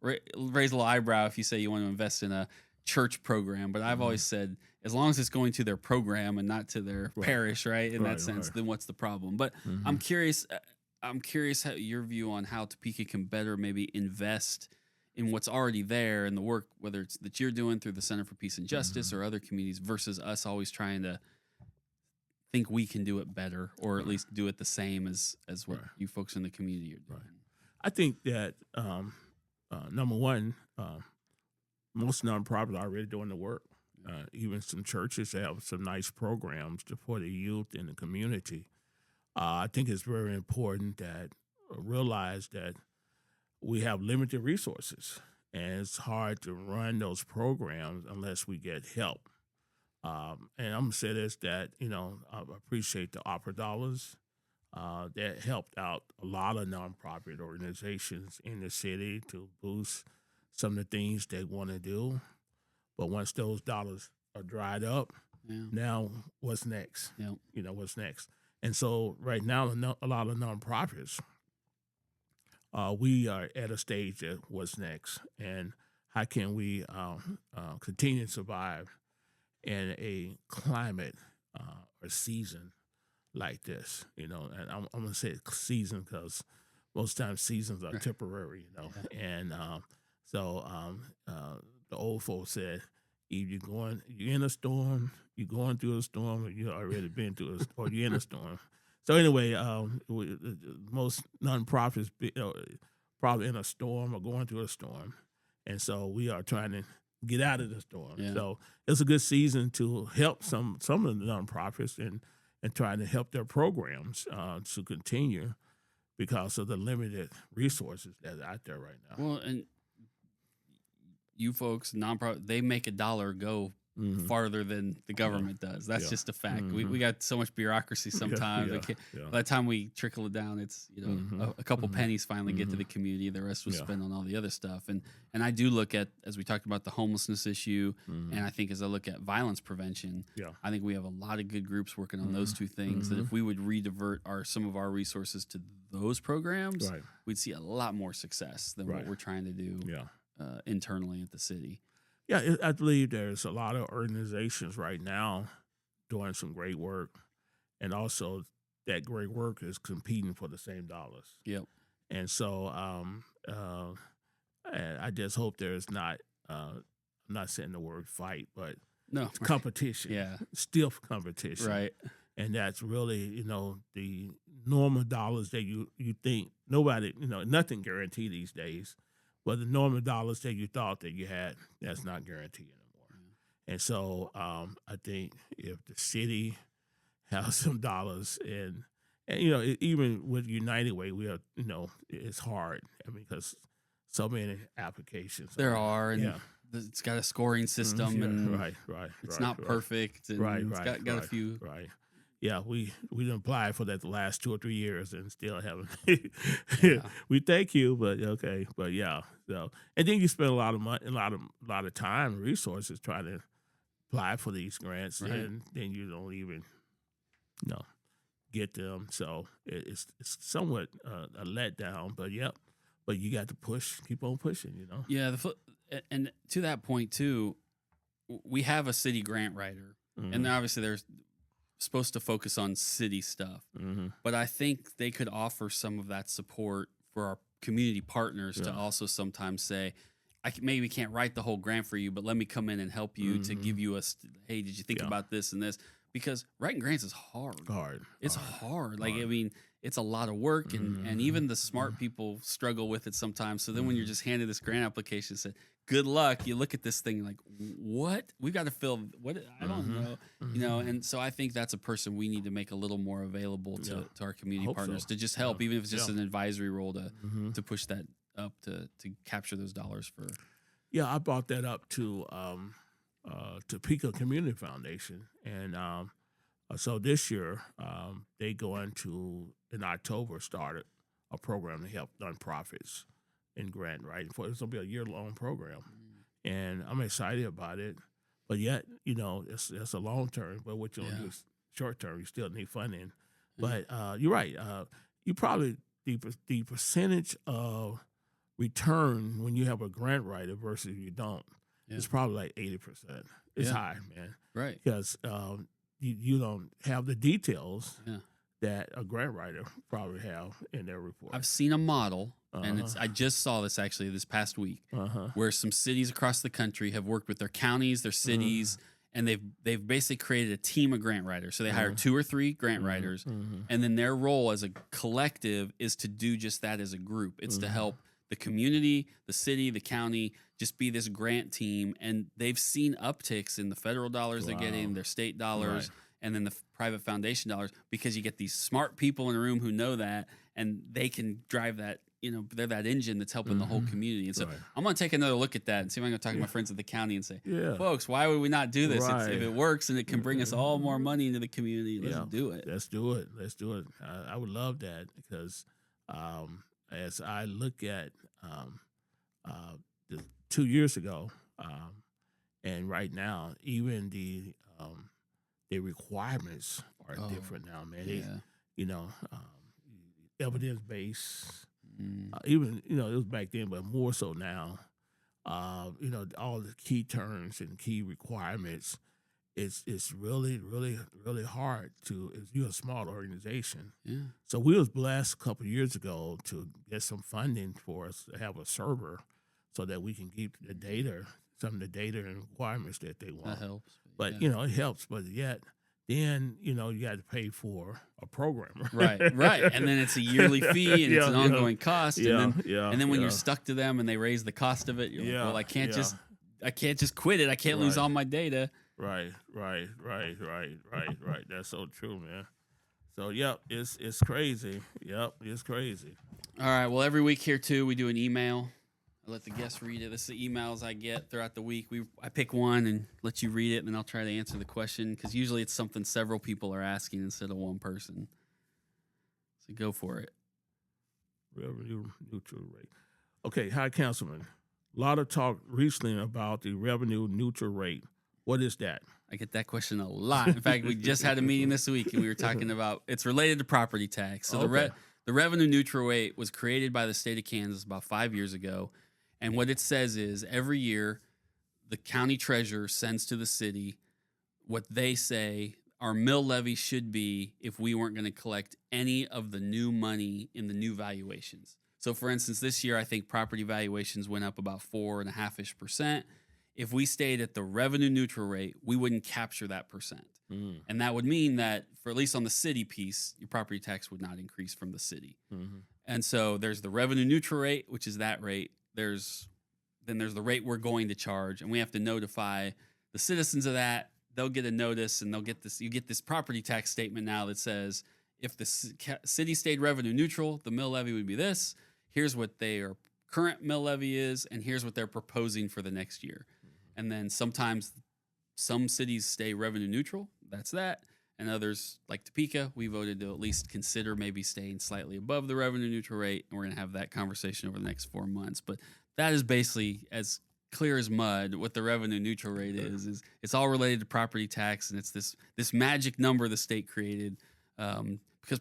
raise a little eyebrow if you say you want to invest in a church program. But I've always said, as long as it's going to their program and not to their parish, right? In that sense, then what's the problem? But I'm curious how your view on how Topeka can better maybe invest in what's already there and the work, whether it's that you're doing through the Center for Peace and Justice or other communities, versus us always trying to think we can do it better, or at least do it the same as what you folks in the community are doing. I think that number one, most nonprofits are already doing the work. Even some churches have some nice programs for the youth in the community. I think it's very important that realize that we have limited resources, and it's hard to run those programs unless we get help. And I'm going to say this, that, I appreciate the opera dollars that helped out a lot of nonprofit organizations in the city to boost some of the things they want to do. But once those dollars are dried up, now what's next? What's next? And so right now, a lot of nonprofits, we are at a stage of what's next, and how can we continue to survive in a climate or season like this, and I'm going to say season because most times seasons are temporary, and so the old folks said, if you're in a storm, you're going through a storm, or you already been through or you're in a storm. So anyway, most nonprofits probably in a storm or going through a storm, and so we are trying to get out of the storm. So it's a good season to help some of the nonprofits and trying to help their programs to continue because of the limited resources that are out there right now. Well, and you folks, nonprofit, they make $1 go farther than the government does. That's just a fact. We got so much bureaucracy sometimes. By the time we trickle it down, it's a couple pennies finally get to the community. The rest was spent on all the other stuff. And I do look at, as we talked about, the homelessness issue, and I think as I look at violence prevention, I think we have a lot of good groups working on those two things. That if we would redivert some of our resources to those programs, we'd see a lot more success than what we're trying to do internally at the city. Yeah, I believe there's a lot of organizations right now doing some great work, and also that great work is competing for the same dollars. Yep. And so I just hope there's not, I'm not saying the word fight, but competition. Yeah. Stiff competition. Right. And that's really, the normal dollars that you think, nobody, nothing guaranteed these days. But the normal dollars that you thought that you had, that's not guaranteed anymore. And so I think if the city has some dollars and even with United Way, we are, it's hard. I mean, because so many applications. There are, and it's got a scoring system, and right. It's not perfect, and it's got a few. Right. Yeah, we didn't apply for that the last 2 or 3 years and still haven't. We thank you, but okay, but yeah. So, and then you spend a lot of money, a lot of time, and resources trying to apply for these grants, and then you don't even, get them. So it's somewhat a letdown. But but you got to push, keep on pushing. Yeah, and to that point too, we have a city grant writer, and obviously there's supposed to focus on city stuff, but I think they could offer some of that support for our community partners to also sometimes say, maybe we can't write the whole grant for you, but let me come in and help you to give you hey, did you think about this and this? Because writing grants is hard. It's hard. Like, I mean, it's a lot of work, and even the smart people struggle with it sometimes. So then when you're just handed this grant application, said, good luck. You look at this thing like, what? We've got to fill what? I don't know. And so I think that's a person we need to make a little more available to our community partners to just help, even if it's just an advisory role to push that up to capture those dollars for. Yeah, I brought that up to Topeka Community Foundation, and so this year they go into, in October, started a program to help nonprofits in grant writing. It's going to be a year-long program, and I'm excited about it. But yet, it's a long term. But what you do is short term, you still need funding. But you're right. You probably the percentage of return when you have a grant writer versus you don't. It's probably like 80%. It's high, man. Right. Because you don't have the details that a grant writer probably have in their report. I've seen a model, and I just saw this actually this past week, where some cities across the country have worked with their counties, their cities, and they've basically created a team of grant writers. So they hire 2 or 3 grant writers, and then their role as a collective is to do just that as a group. It's to help the community, the city, the county, just be this grant team. And they've seen upticks in the federal dollars they're getting, their state dollars, and then the private foundation dollars, because you get these smart people in a room who know that, and they can drive that, they're that engine that's helping the whole community. And so I'm going to take another look at that and see if I can talk to my friends at the county and say, folks, why would we not do this? If it works and it can bring us all more money into the community, let's do it. Let's do it. I would love that, because as I look at 2 years ago and right now, even the requirements are different now, man. Evidence based. Even it was back then, but more so now. All the key terms and key requirements. It's really, really, really hard if you're a small organization. So we was blessed a couple of years ago to get some funding for us to have a server so that we can keep the data, some of the data and requirements that they want. That helps. But it helps. But yet, then you got to pay for a programmer. Right. And then it's a yearly fee, and it's an ongoing cost. And then when you're stuck to them and they raise the cost of it, you're like, well, I can't just quit it. I can't lose all my data. Right. That's so true, man. So it's crazy. It's crazy. All right. Well, every week here too, we do an email I let the guests read it. This is the emails I get throughout the week. I pick one and let you read it, and then I'll try to answer the question because usually it's something several people are asking instead of one person. So go for it. Revenue neutral rate. Okay, hi, Councilman. A lot of talk recently about the revenue neutral rate. What is that? I get that question a lot. In fact, we just had a meeting this week, and we were talking about it's related to property tax. So the revenue neutral rate was created by the state of Kansas about 5 years ago. And what it says is every year the county treasurer sends to the city what they say our mill levy should be if we weren't going to collect any of the new money in the new valuations. So, for instance, this year I think property valuations went up about 4.5%. If we stayed at the revenue neutral rate, we wouldn't capture that percent. And that would mean that for at least on the city piece, your property tax would not increase from the city. And so there's the revenue neutral rate, which is that rate. There's the rate we're going to charge, and we have to notify the citizens of that. They'll get a notice, and they'll get this. You get this property tax statement now that says if the city stayed revenue neutral, the mill levy would be this. Here's what their current mill levy is, and here's what they're proposing for the next year. And then sometimes some cities stay revenue neutral. That's that. And others, like Topeka, we voted to at least consider maybe staying slightly above the revenue neutral rate. And we're going to have that conversation over the next 4 months. But that is basically as clear as mud what the revenue neutral rate is it's all related to property tax. And it's this magic number the state created because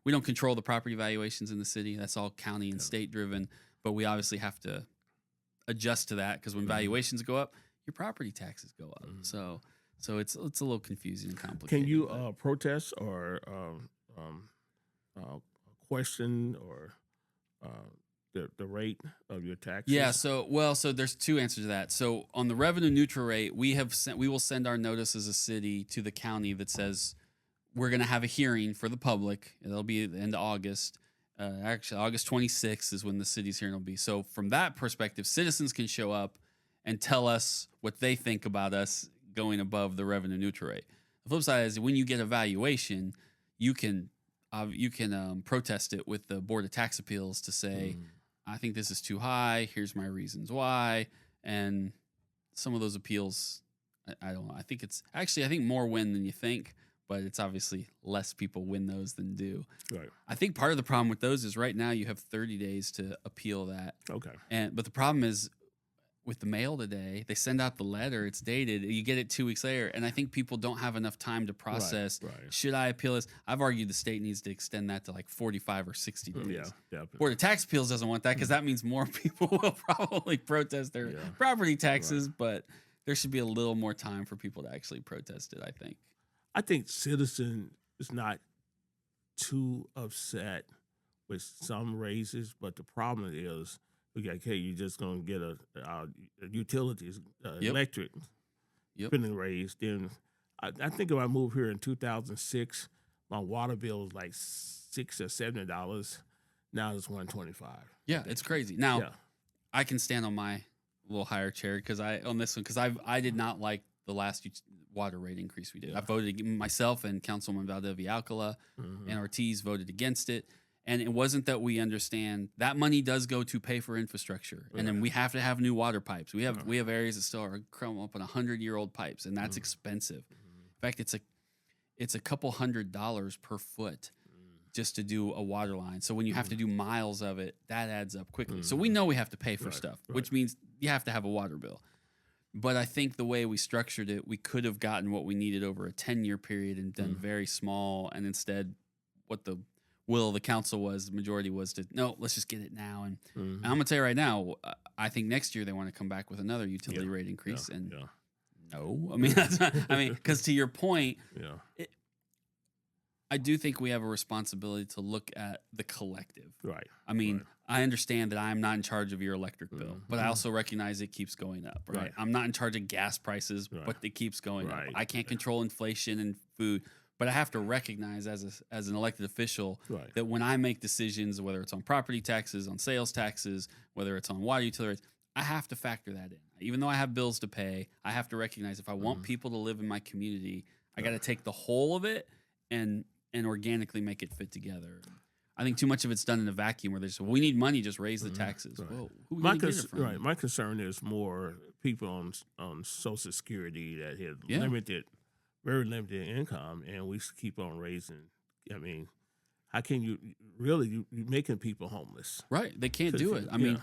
we don't control the property valuations in the city. That's all county and state driven. But we obviously have to adjust to that because when valuations go up, your property taxes go up. So it's a little confusing and complicated. Can you protest or question or the rate of your taxes? Yeah. So there's two answers to that. So on the revenue neutral rate, we will send our notice as a city to the county that says we're going to have a hearing for the public. It'll be at the end of August. Actually, August 26th is when the city's hearing will be. So from that perspective, citizens can show up and tell us what they think about us going above the revenue neutral rate. The flip side is when you get a valuation, you can protest it with the Board of Tax Appeals to say, I think this is too high. Here's my reasons why. And some of those appeals, I don't know. I think more win than you think, but it's obviously less people win those than do. Right. I think part of the problem with those is right now you have 30 days to appeal that. Okay. But the problem is with the mail today, they send out the letter, it's dated, you get it 2 weeks later, and I think people don't have enough time to process, should I appeal this? I've argued the state needs to extend that to like 45 or 60 days. Yeah, definitely. Board of Tax Appeals doesn't want that because that means more people will probably protest their property taxes, but there should be a little more time for people to actually protest it, I think. I think citizen is not too upset with some raises, but the problem is, okay, you're just going to get a utilities, electric spending raise. Then I think if I moved here in 2006, my water bill was like $6 or $7. Now it's $125. Yeah, it's crazy. Now, I can stand on my little higher chair because I did not like the last water rate increase we did. I voted myself and Councilman Valdivia-Alcala and Ortiz voted against it. And it wasn't that we understand that money does go to pay for infrastructure, and then we have to have new water pipes. We have areas that still are crumbling up on 100-year-old pipes, and that's expensive. In fact, it's a couple $100 per foot just to do a water line. So when you have to do miles of it, that adds up quickly. So we know we have to pay for stuff, which means you have to have a water bill. But I think the way we structured it, we could have gotten what we needed over a 10-year period and done very small, and instead what the will of the council was, the majority was to, no, let's just get it now. And I'm going to tell you right now, I think next year they want to come back with another utility rate increase. No, I mean, that's not, because to your point, I do think we have a responsibility to look at the collective. Right. I mean, I understand that I'm not in charge of your electric bill, but I also recognize it keeps going up, right? I'm not in charge of gas prices, but it keeps going up. I can't control inflation and food. But I have to recognize as an elected official that when I make decisions, whether it's on property taxes, on sales taxes, whether it's on water utilities, I have to factor that in. Even though I have bills to pay, I have to recognize if I want people to live in my community, I got to take the whole of it and organically make it fit together. I think too much of it's done in a vacuum where they say, well, we need money, just raise the taxes. Right. Well, who are we going to get it from? Right. My concern is more people on Social Security that have very limited income, and we keep on raising. I mean, how can you really you're making people homeless? Right. They can't do it. I mean,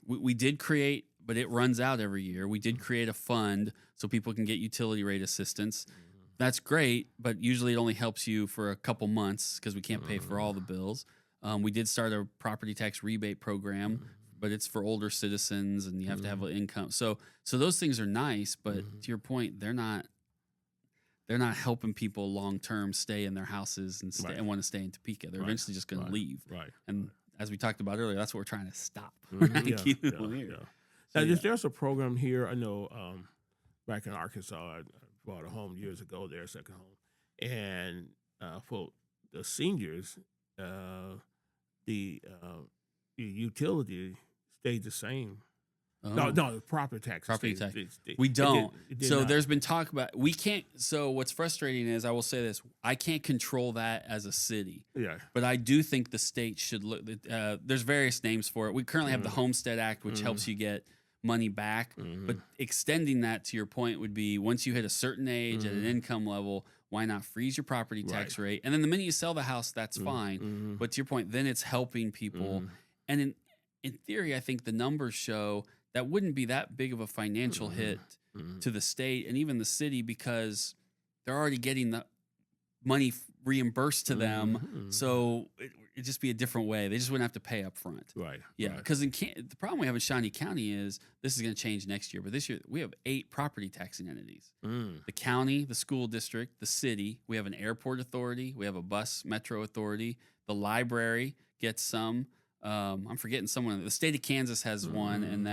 we did create, but it runs out every year. We did create a fund so people can get utility rate assistance. That's great, but usually it only helps you for a couple months because we can't pay for all the bills. We did start a property tax rebate program, but it's for older citizens, and you have to have an income. So those things are nice, but to your point, they're not helping people long term stay in their houses and want to stay in Topeka. They're eventually just going to leave. Right. And as we talked about earlier, that's what we're trying to stop. We're trying to keep people here. Now, there's a program here. I know back in Arkansas, I bought a home years ago there, second home. And for the seniors, the utility stayed the same. No, the property tax. We don't. There's been talk about we can't. So what's frustrating is, I will say this: I can't control that as a city. Yeah. But I do think the state should look. There's various names for it. We currently have the Homestead Act, which helps you get money back. But extending that, to your point, would be once you hit a certain age at an income level, why not freeze your property tax rate? And then the minute you sell the house, that's fine. But to your point, then it's helping people. And in theory, I think the numbers show that wouldn't be that big of a financial hit to the state and even the city, because they're already getting the money reimbursed to them. So it'd just be a different way. They just wouldn't have to pay up front. Right. Yeah. Because the problem we have in Shawnee County is, this is going to change next year, but this year we have 8 property taxing entities. The county, the school district, the city. We have an airport authority. We have a bus metro authority. The library gets some. I'm forgetting someone. The state of Kansas has one, and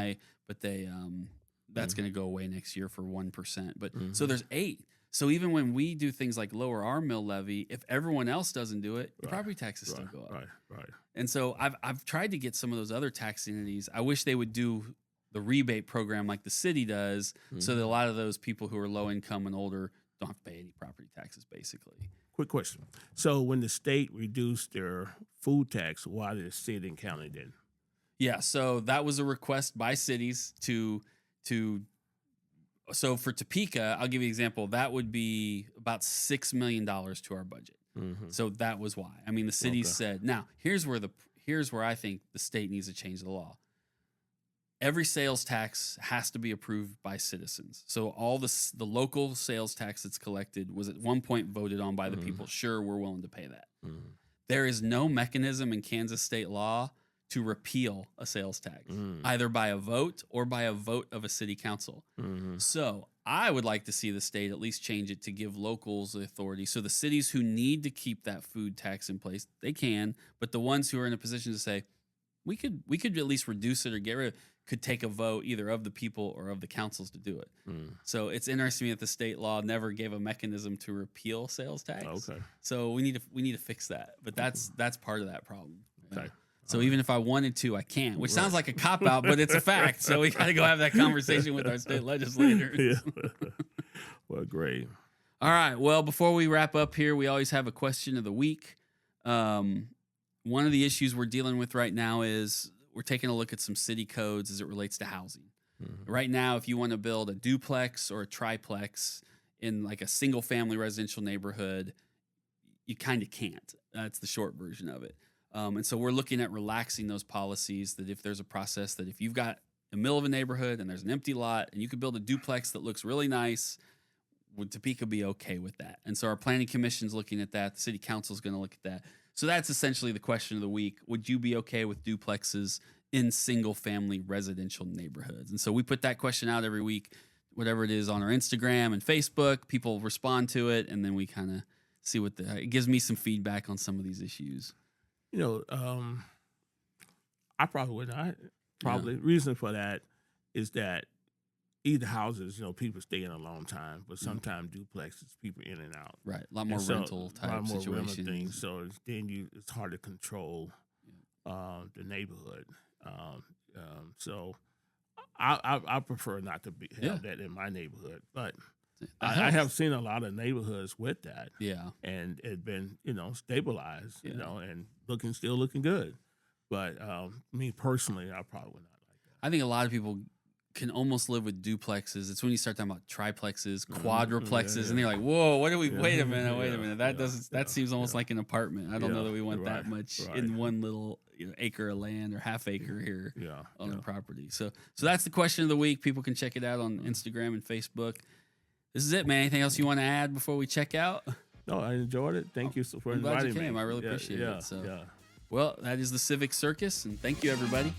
that's going to go away next year for 1%. But so there's 8. So even when we do things like lower our mill levy, if everyone else doesn't do it, the property taxes still go up. Right. And so I've tried to get some of those other tax entities. I wish they would do the rebate program like the city does, so that a lot of those people who are low income and older don't have to pay any property taxes, basically. Quick question. So when the state reduced their food tax, why did the city and county didn't? Yeah, so that was a request by cities to so for Topeka, I'll give you an example. That would be about $6 million to our budget. So that was why. I mean, the cities said, now here's where I think the state needs to change the law. Every sales tax has to be approved by citizens. So all the local sales tax that's collected was at one point voted on by the people. Sure, we're willing to pay that. There is no mechanism in Kansas state law to repeal a sales tax, either by a vote or by a vote of a city council. So I would like to see the state at least change it to give locals the authority. So the cities who need to keep that food tax in place, they can, but the ones who are in a position to say, we could at least reduce it or get rid of it, could take a vote either of the people or of the councils to do it. So it's interesting that the state law never gave a mechanism to repeal sales tax. So we need to fix that. But that's part of that problem. Okay. So even if I wanted to, I can't, which sounds like a cop-out, but it's a fact. So we got to go have that conversation with our state legislators. Well, great. All right. Well, before we wrap up here, we always have a question of the week. One of the issues we're dealing with right now is we're taking a look at some city codes as it relates to housing. Right now, if you want to build a duplex or a triplex in like a single-family residential neighborhood, you kind of can't. That's the short version of it. And so we're looking at relaxing those policies, that if there's a process that if you've got the middle of a neighborhood and there's an empty lot and you could build a duplex that looks really nice, would Topeka be okay with that? And so our planning commission's looking at that. The city council's going to look at that. So that's essentially the question of the week. Would you be okay with duplexes in single-family residential neighborhoods? And so we put that question out every week, whatever it is, on our Instagram and Facebook. People respond to it, and then we kind of see what it gives me some feedback on some of these issues. You know, I probably would not. Reason for that is that either houses, you know, people stay in a long time, but sometimes duplexes, people in and out. Right, a lot more rental type situations. Things, so then it's hard to control the neighborhood. So I prefer not to have that in my neighborhood, but I have seen a lot of neighborhoods with that. Yeah. And it been, stabilized, Yeah. and still looking good. But me personally, I probably would not like that. I think a lot of people can almost live with duplexes. It's when you start talking about triplexes, quadruplexes, and they're like, "Whoa, what do we? Wait a minute, That seems almost like an apartment. I don't know that we want that much in one little acre of land or half acre here on the property." So that's the question of the week. People can check it out on Instagram and Facebook. This is it, man. Anything else you want to add before we check out? No, I enjoyed it. Thank you for I'm glad inviting you came. me. I really appreciate it. So, well, that is the Civic Circus, and thank you, everybody.